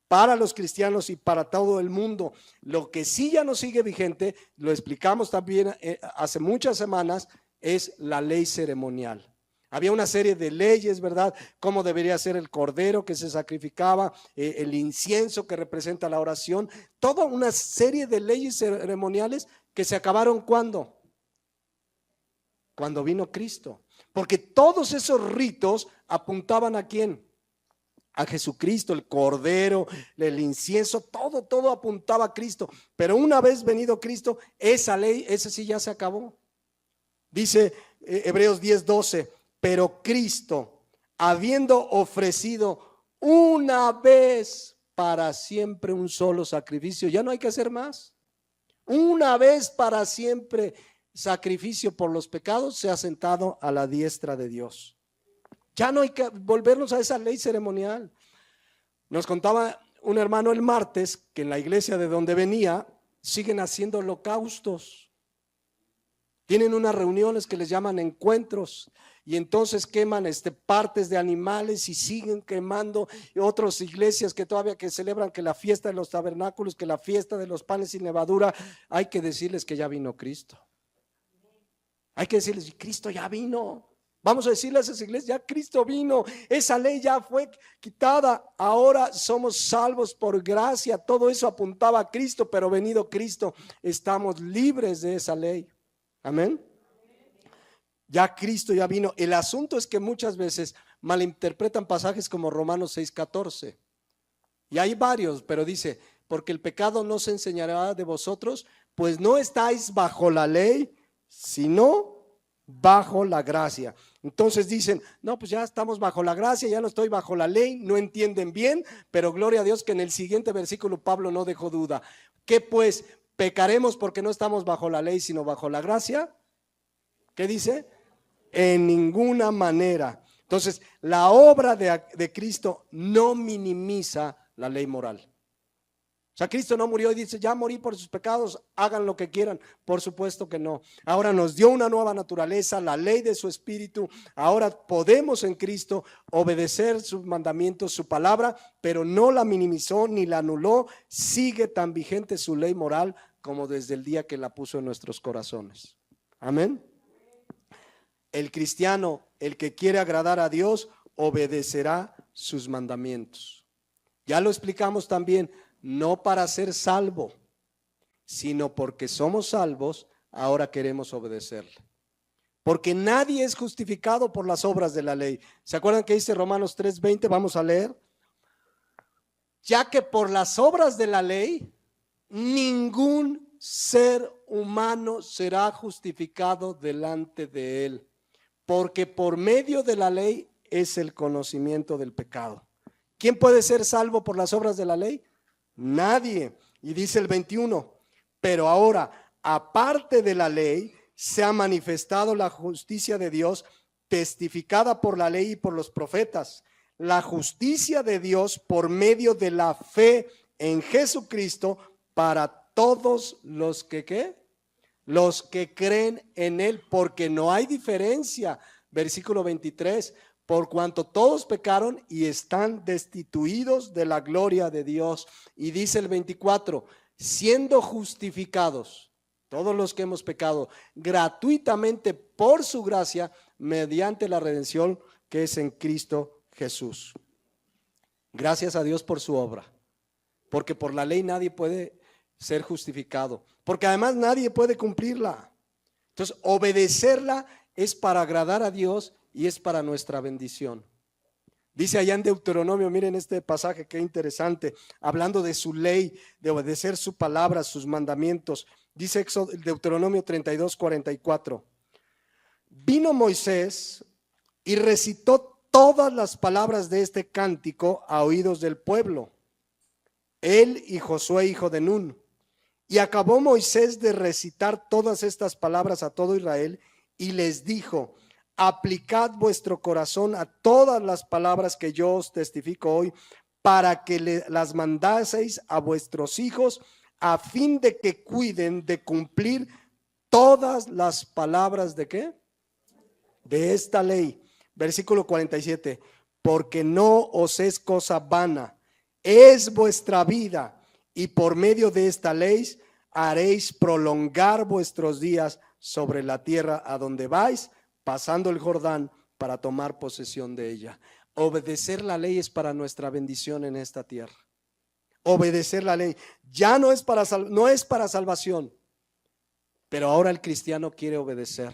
Speaker 1: para los cristianos y para todo el mundo. Lo que sí ya no sigue vigente, lo explicamos también hace muchas semanas, es la ley ceremonial. Había una serie de leyes, ¿verdad? Cómo debería ser el cordero que se sacrificaba, el incienso que representa la oración, toda una serie de leyes ceremoniales que se acabaron ¿cuándo? Cuando vino Cristo. Porque todos esos ritos apuntaban ¿a quién? A Jesucristo, el cordero, el incienso, todo apuntaba a Cristo. Pero una vez venido Cristo, esa ley, esa sí ya se acabó. Dice Hebreos 10:12, pero Cristo, habiendo ofrecido una vez para siempre un solo sacrificio, ya no hay que hacer más. Una vez para siempre sacrificio por los pecados, se ha sentado a la diestra de Dios. Ya no hay que volvernos a esa ley ceremonial. Nos contaba un hermano el martes que en la iglesia de donde venía siguen haciendo holocaustos. Tienen unas reuniones que les llaman encuentros y entonces queman partes de animales y siguen quemando. Y otras iglesias que todavía que celebran que la fiesta de los tabernáculos, que la fiesta de los panes sin levadura, hay que decirles que ya vino Cristo. Hay que decirles, Cristo ya vino. Vamos a decirle a esas iglesias, ya Cristo vino, esa ley ya fue quitada, ahora somos salvos por gracia. Todo eso apuntaba a Cristo, pero venido Cristo, estamos libres de esa ley. Amén. Ya Cristo ya vino. El asunto es que muchas veces malinterpretan pasajes como Romanos 6:14. Y hay varios, pero dice, porque el pecado no se enseñará de vosotros, pues no estáis bajo la ley, sino bajo la gracia. Entonces dicen, no, pues ya estamos bajo la gracia, ya no estoy bajo la ley, no entienden bien, pero gloria a Dios que en el siguiente versículo Pablo no dejó duda. ¿Qué pues? ¿Pecaremos porque no estamos bajo la ley, sino bajo la gracia? ¿Qué dice? En ninguna manera. Entonces, la obra de Cristo no minimiza la ley moral. O sea, Cristo no murió y dice, ya morí por sus pecados, hagan lo que quieran. Por supuesto que no. Ahora nos dio una nueva naturaleza, la ley de su espíritu. Ahora podemos en Cristo obedecer sus mandamientos, su palabra, pero no la minimizó ni la anuló. Sigue tan vigente su ley moral como desde el día que la puso en nuestros corazones. Amén. El cristiano, el que quiere agradar a Dios, obedecerá sus mandamientos. Ya lo explicamos también. No para ser salvo, sino porque somos salvos, ahora queremos obedecerle. Porque nadie es justificado por las obras de la ley. ¿Se acuerdan que dice Romanos 3:20? Vamos a leer. Ya que por las obras de la ley, ningún ser humano será justificado delante de él. Porque por medio de la ley es el conocimiento del pecado. ¿Quién puede ser salvo por las obras de la ley? Nadie. Y dice el 21, pero ahora, aparte de la ley, se ha manifestado la justicia de Dios, testificada por la ley y por los profetas. La justicia de Dios por medio de la fe en Jesucristo para todos los que ¿qué? Los que creen en Él, porque no hay diferencia. Versículo 23. Por cuanto todos pecaron y están destituidos de la gloria de Dios. Y dice el 24, siendo justificados, todos los que hemos pecado, gratuitamente por su gracia, mediante la redención que es en Cristo Jesús. Gracias a Dios por su obra, porque por la ley nadie puede ser justificado, porque además nadie puede cumplirla. Entonces, obedecerla es para agradar a Dios y es para nuestra bendición. Dice allá en Deuteronomio, miren este pasaje qué interesante, hablando de su ley, de obedecer su palabra, sus mandamientos. Dice Deuteronomio 32:44. Vino Moisés y recitó todas las palabras de este cántico a oídos del pueblo, él y Josué hijo de Nun. Y acabó Moisés de recitar todas estas palabras a todo Israel y les dijo: aplicad vuestro corazón a todas las palabras que yo os testifico hoy, para que las mandaseis a vuestros hijos, a fin de que cuiden de cumplir todas las palabras ¿de qué? De esta ley. Versículo 47, porque no os es cosa vana, es vuestra vida, y por medio de esta ley haréis prolongar vuestros días sobre la tierra a donde vais, pasando el Jordán para tomar posesión de ella. Obedecer la ley es para nuestra bendición en esta tierra. Obedecer la ley ya no es para salvación, pero ahora el cristiano quiere obedecer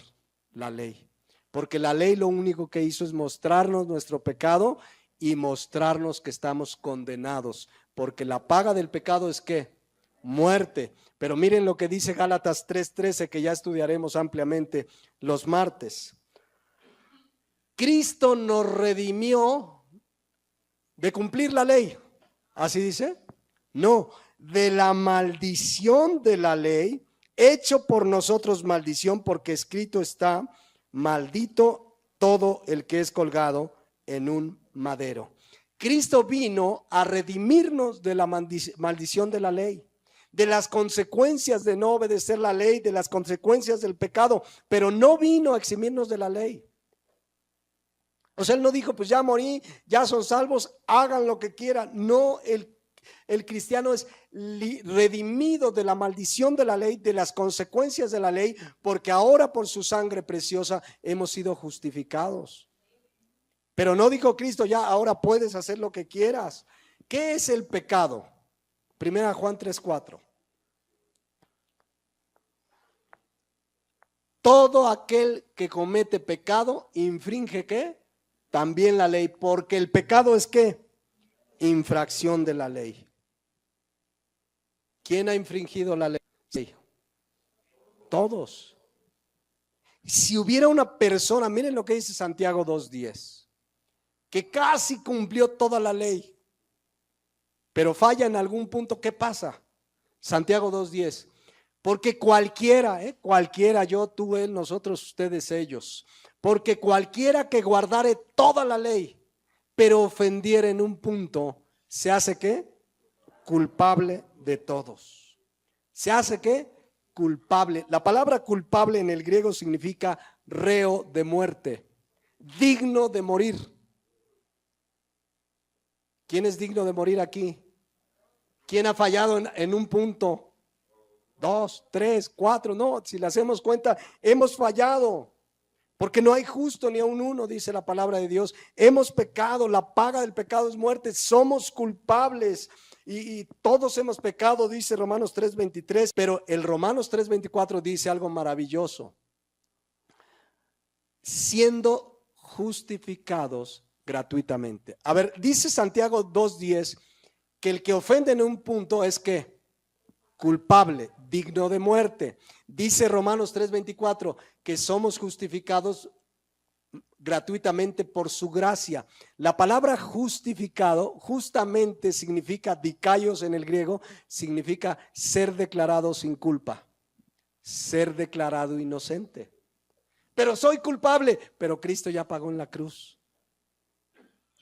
Speaker 1: la ley. Porque la ley lo único que hizo es mostrarnos nuestro pecado y mostrarnos que estamos condenados. Porque la paga del pecado es ¿qué? Muerte. Pero miren lo que dice Gálatas 3:13, que ya estudiaremos ampliamente los martes. Cristo nos redimió de cumplir la ley. ¿Así dice? No, de la maldición de la ley, hecho por nosotros maldición, porque escrito está: maldito todo el que es colgado en un madero. Cristo vino a redimirnos de la maldición de la ley, de las consecuencias de no obedecer la ley, de las consecuencias del pecado, pero no vino a eximirnos de la ley. O sea, él no dijo, pues ya morí, ya son salvos, hagan lo que quieran. No, el cristiano es redimido de la maldición de la ley, de las consecuencias de la ley, porque ahora por su sangre preciosa hemos sido justificados. Pero no dijo Cristo, ya ahora puedes hacer lo que quieras. ¿Qué es el pecado? 1 Juan 3:4. Todo aquel que comete pecado infringe ¿qué? También la ley, porque el pecado es ¿qué? Infracción de la ley. ¿Quién ha infringido la ley? Sí. Todos. Si hubiera una persona, miren lo que dice Santiago 2:10, que casi cumplió toda la ley, pero falla en algún punto, ¿qué pasa? Santiago 2:10, porque cualquiera, yo, tú, él, nosotros, ustedes, ellos, porque cualquiera que guardare toda la ley, pero ofendiera en un punto, se hace ¿qué? Culpable de todos. ¿Se hace qué? Culpable. La palabra culpable en el griego significa reo de muerte, digno de morir. ¿Quién es digno de morir aquí? ¿Quién ha fallado en un punto? 2, 3, 4, no, si le hacemos cuenta, hemos fallado. Porque no hay justo ni aun uno, dice la palabra de Dios. Hemos pecado, la paga del pecado es muerte, somos culpables y todos hemos pecado, dice Romanos 3:23. Pero el Romanos 3:24 dice algo maravilloso: siendo justificados gratuitamente. A ver, dice Santiago 2:10 que el que ofende en un punto es ¿qué? Culpable, digno de muerte. Dice Romanos 3:24 que somos justificados gratuitamente por su gracia. La palabra justificado justamente significa, dikaios en el griego, significa ser declarado sin culpa, ser declarado inocente. Pero soy culpable, pero Cristo ya pagó en la cruz.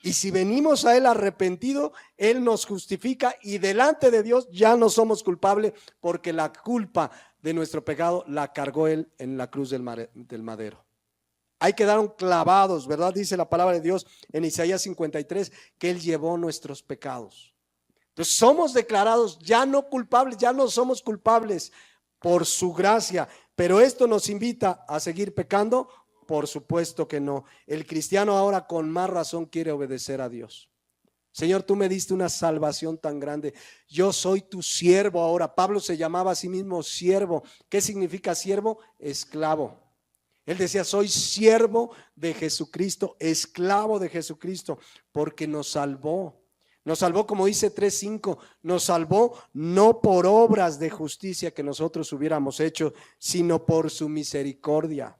Speaker 1: Y si venimos a Él arrepentido, Él nos justifica y delante de Dios ya no somos culpables, porque la culpa de nuestro pecado la cargó Él en la cruz del madero. Ahí quedaron clavados, ¿verdad? Dice la palabra de Dios en Isaías 53 que Él llevó nuestros pecados. Entonces somos declarados ya no culpables, ya no somos culpables por su gracia. Pero esto nos invita a seguir pecando. Por supuesto que no. El cristiano ahora con más razón quiere obedecer a Dios. Señor, tú me diste una salvación tan grande. Yo soy tu siervo ahora. Pablo se llamaba a sí mismo siervo. ¿Qué significa siervo? Esclavo. Él decía, soy siervo de Jesucristo, esclavo de Jesucristo, porque nos salvó. Nos salvó, como dice 3:5, nos salvó no por obras de justicia que nosotros hubiéramos hecho, sino por su misericordia,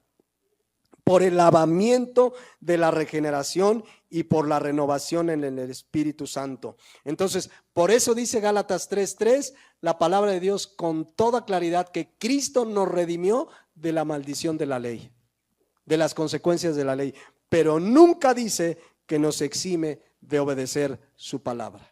Speaker 1: por el lavamiento de la regeneración y por la renovación en el Espíritu Santo. Entonces, por eso dice Gálatas 3:3, la palabra de Dios con toda claridad, que Cristo nos redimió de la maldición de la ley, de las consecuencias de la ley, pero nunca dice que nos exime de obedecer su palabra.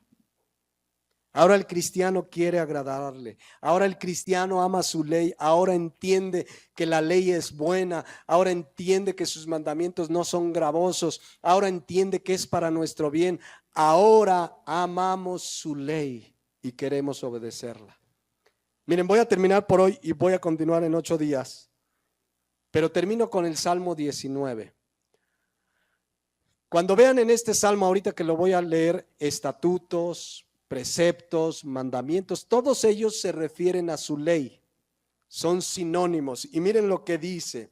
Speaker 1: Ahora el cristiano quiere agradarle. Ahora el cristiano ama su ley. Ahora entiende que la ley es buena. Ahora entiende que sus mandamientos no son gravosos. Ahora entiende que es para nuestro bien. Ahora amamos su ley y queremos obedecerla. Miren, voy a terminar por hoy y voy a continuar en 8 días. Pero termino con el Salmo 19. Cuando vean en este salmo, ahorita que lo voy a leer, estatutos, preceptos, mandamientos, todos ellos se refieren a su ley, son sinónimos. Y miren lo que dice,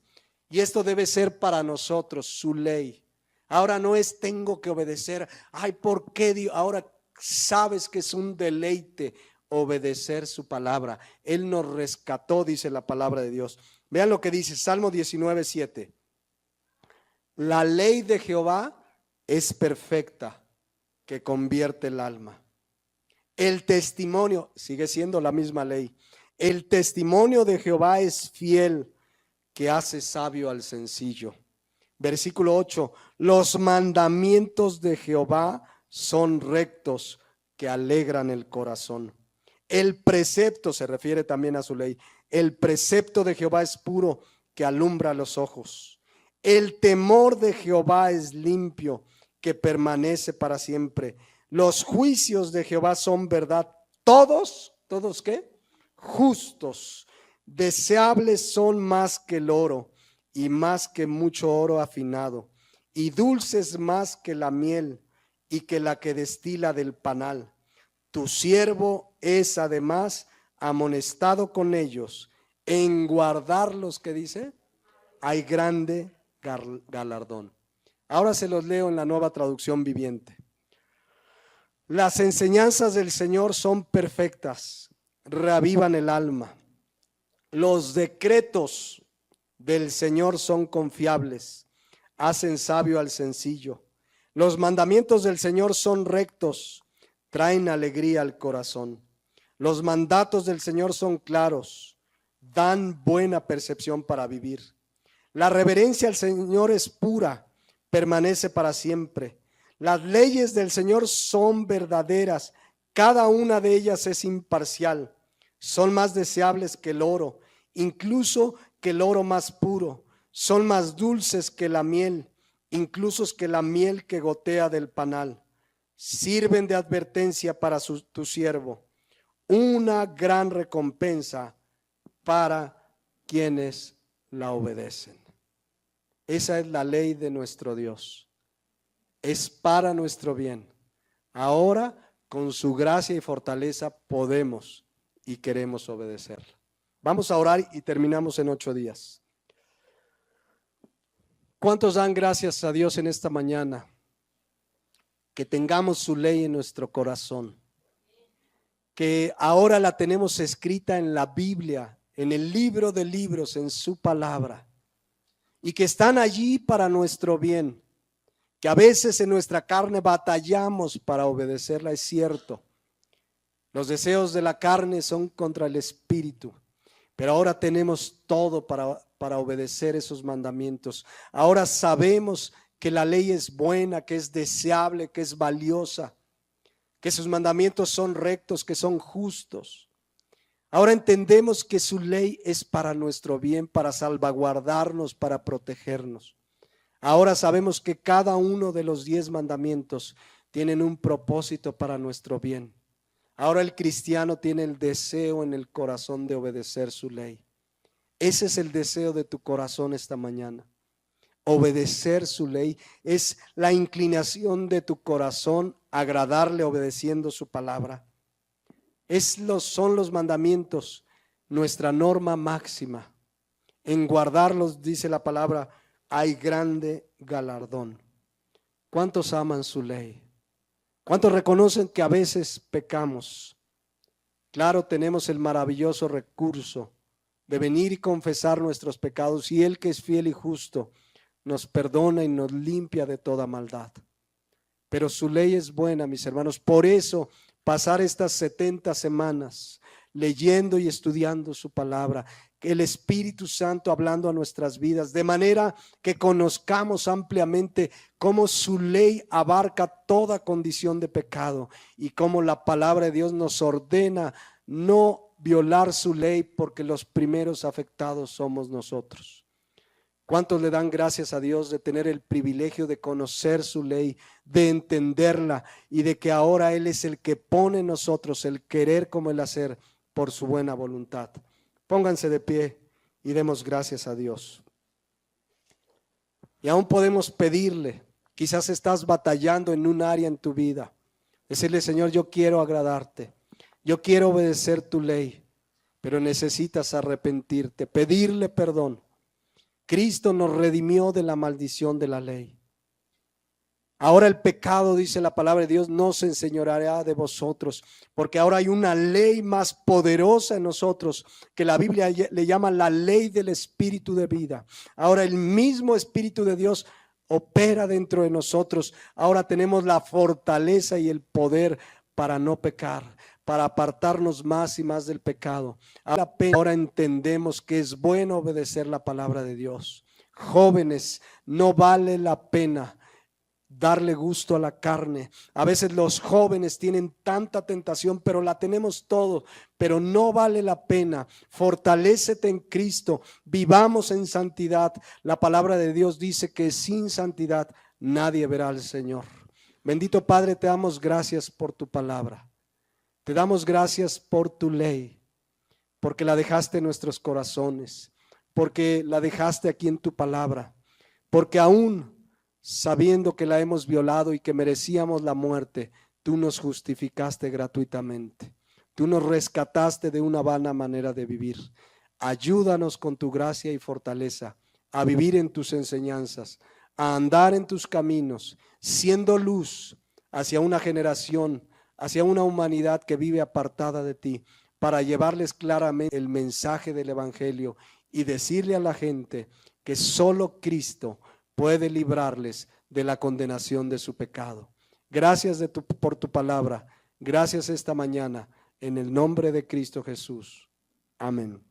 Speaker 1: y esto debe ser para nosotros, su ley. Ahora no es tengo que obedecer, ay, ¿por qué Dios? Ahora sabes que es un deleite obedecer su palabra. Él nos rescató, dice la palabra de Dios. Vean lo que dice, Salmo 19:7. La ley de Jehová es perfecta, que convierte el alma. El testimonio, sigue siendo la misma ley. El testimonio de Jehová es fiel, que hace sabio al sencillo. Versículo 8. Los mandamientos de Jehová son rectos, que alegran el corazón. El precepto, se refiere también a su ley. El precepto de Jehová es puro, que alumbra los ojos. El temor de Jehová es limpio, que permanece para siempre. Los juicios de Jehová son verdad. ¿Todos qué? Justos. Deseables son más que el oro, y más que mucho oro afinado, y dulces más que la miel, y que la que destila del panal. Tu siervo es además amonestado con ellos. En guardarlos, ¿qué dice? Hay grande galardón. Ahora se los leo en la Nueva Traducción Viviente. Las enseñanzas del Señor son perfectas, reavivan el alma. Los decretos del Señor son confiables, hacen sabio al sencillo. Los mandamientos del Señor son rectos, traen alegría al corazón. Los mandatos del Señor son claros, dan buena percepción para vivir. La reverencia al Señor es pura, permanece para siempre. Las leyes del Señor son verdaderas, cada una de ellas es imparcial. Son más deseables que el oro, incluso que el oro más puro. Son más dulces que la miel, incluso que la miel que gotea del panal. Sirven de advertencia para tu siervo, una gran recompensa para quienes la obedecen. Esa es la ley de nuestro Dios. Es para nuestro bien. Ahora, con su gracia y fortaleza, podemos y queremos obedecerla. Vamos a orar y terminamos en 8 días. ¿Cuántos dan gracias a Dios en esta mañana? Que tengamos su ley en nuestro corazón. Que ahora la tenemos escrita en la Biblia, en el libro de libros, en su palabra. Y que están allí para nuestro bien. Que a veces en nuestra carne batallamos para obedecerla, es cierto. Los deseos de la carne son contra el espíritu, pero ahora tenemos todo para obedecer esos mandamientos. Ahora sabemos que la ley es buena, que es deseable, que es valiosa, que sus mandamientos son rectos, que son justos. Ahora entendemos que su ley es para nuestro bien, para salvaguardarnos, para protegernos. Ahora sabemos que cada uno de los 10 mandamientos tienen un propósito para nuestro bien. Ahora el cristiano tiene el deseo en el corazón de obedecer su ley. Ese es el deseo de tu corazón esta mañana. Obedecer su ley es la inclinación de tu corazón a agradarle obedeciendo su palabra. Son los mandamientos, nuestra norma máxima. En guardarlos, dice la palabra, hay grande galardón. ¿Cuántos aman su ley? ¿Cuántos reconocen que a veces pecamos? Claro, tenemos el maravilloso recurso de venir y confesar nuestros pecados, y Él, que es fiel y justo, nos perdona y nos limpia de toda maldad. Pero su ley es buena, mis hermanos. Por eso pasar estas 70 semanas leyendo y estudiando su palabra, el Espíritu Santo hablando a nuestras vidas, de manera que conozcamos ampliamente cómo su ley abarca toda condición de pecado y cómo la palabra de Dios nos ordena no violar su ley, porque los primeros afectados somos nosotros. ¿Cuántos le dan gracias a Dios de tener el privilegio de conocer su ley, de entenderla y de que ahora Él es el que pone en nosotros el querer como el hacer por su buena voluntad? Pónganse de pie y demos gracias a Dios. Y aún podemos pedirle, quizás estás batallando en un área en tu vida, decirle: Señor, yo quiero agradarte, yo quiero obedecer tu ley, pero necesitas arrepentirte, pedirle perdón. Cristo nos redimió de la maldición de la ley. Ahora el pecado, dice la palabra de Dios, no se enseñoreará de vosotros, porque ahora hay una ley más poderosa en nosotros, que la Biblia le llama la ley del Espíritu de vida. Ahora el mismo Espíritu de Dios opera dentro de nosotros. Ahora tenemos la fortaleza y el poder para no pecar, para apartarnos más y más del pecado. Ahora entendemos que es bueno obedecer la palabra de Dios. Jóvenes, no vale la pena darle gusto a la carne. A veces los jóvenes tienen tanta tentación, pero la tenemos todo, pero no vale la pena. Fortalécete en Cristo, vivamos en santidad. La palabra de Dios dice que sin santidad nadie verá al Señor. Bendito Padre, te damos gracias por tu palabra. Te damos gracias por tu ley, porque la dejaste en nuestros corazones, porque la dejaste aquí en tu palabra, porque aún sabiendo que la hemos violado y que merecíamos la muerte, tú nos justificaste gratuitamente. Tú nos rescataste de una vana manera de vivir. Ayúdanos con tu gracia y fortaleza a vivir en tus enseñanzas, a andar en tus caminos, siendo luz hacia una generación, hacia una humanidad que vive apartada de ti, para llevarles claramente el mensaje del Evangelio y decirle a la gente que solo Cristo puede librarles de la condenación de su pecado. Gracias por tu palabra. Gracias esta mañana en el nombre de Cristo Jesús. Amén.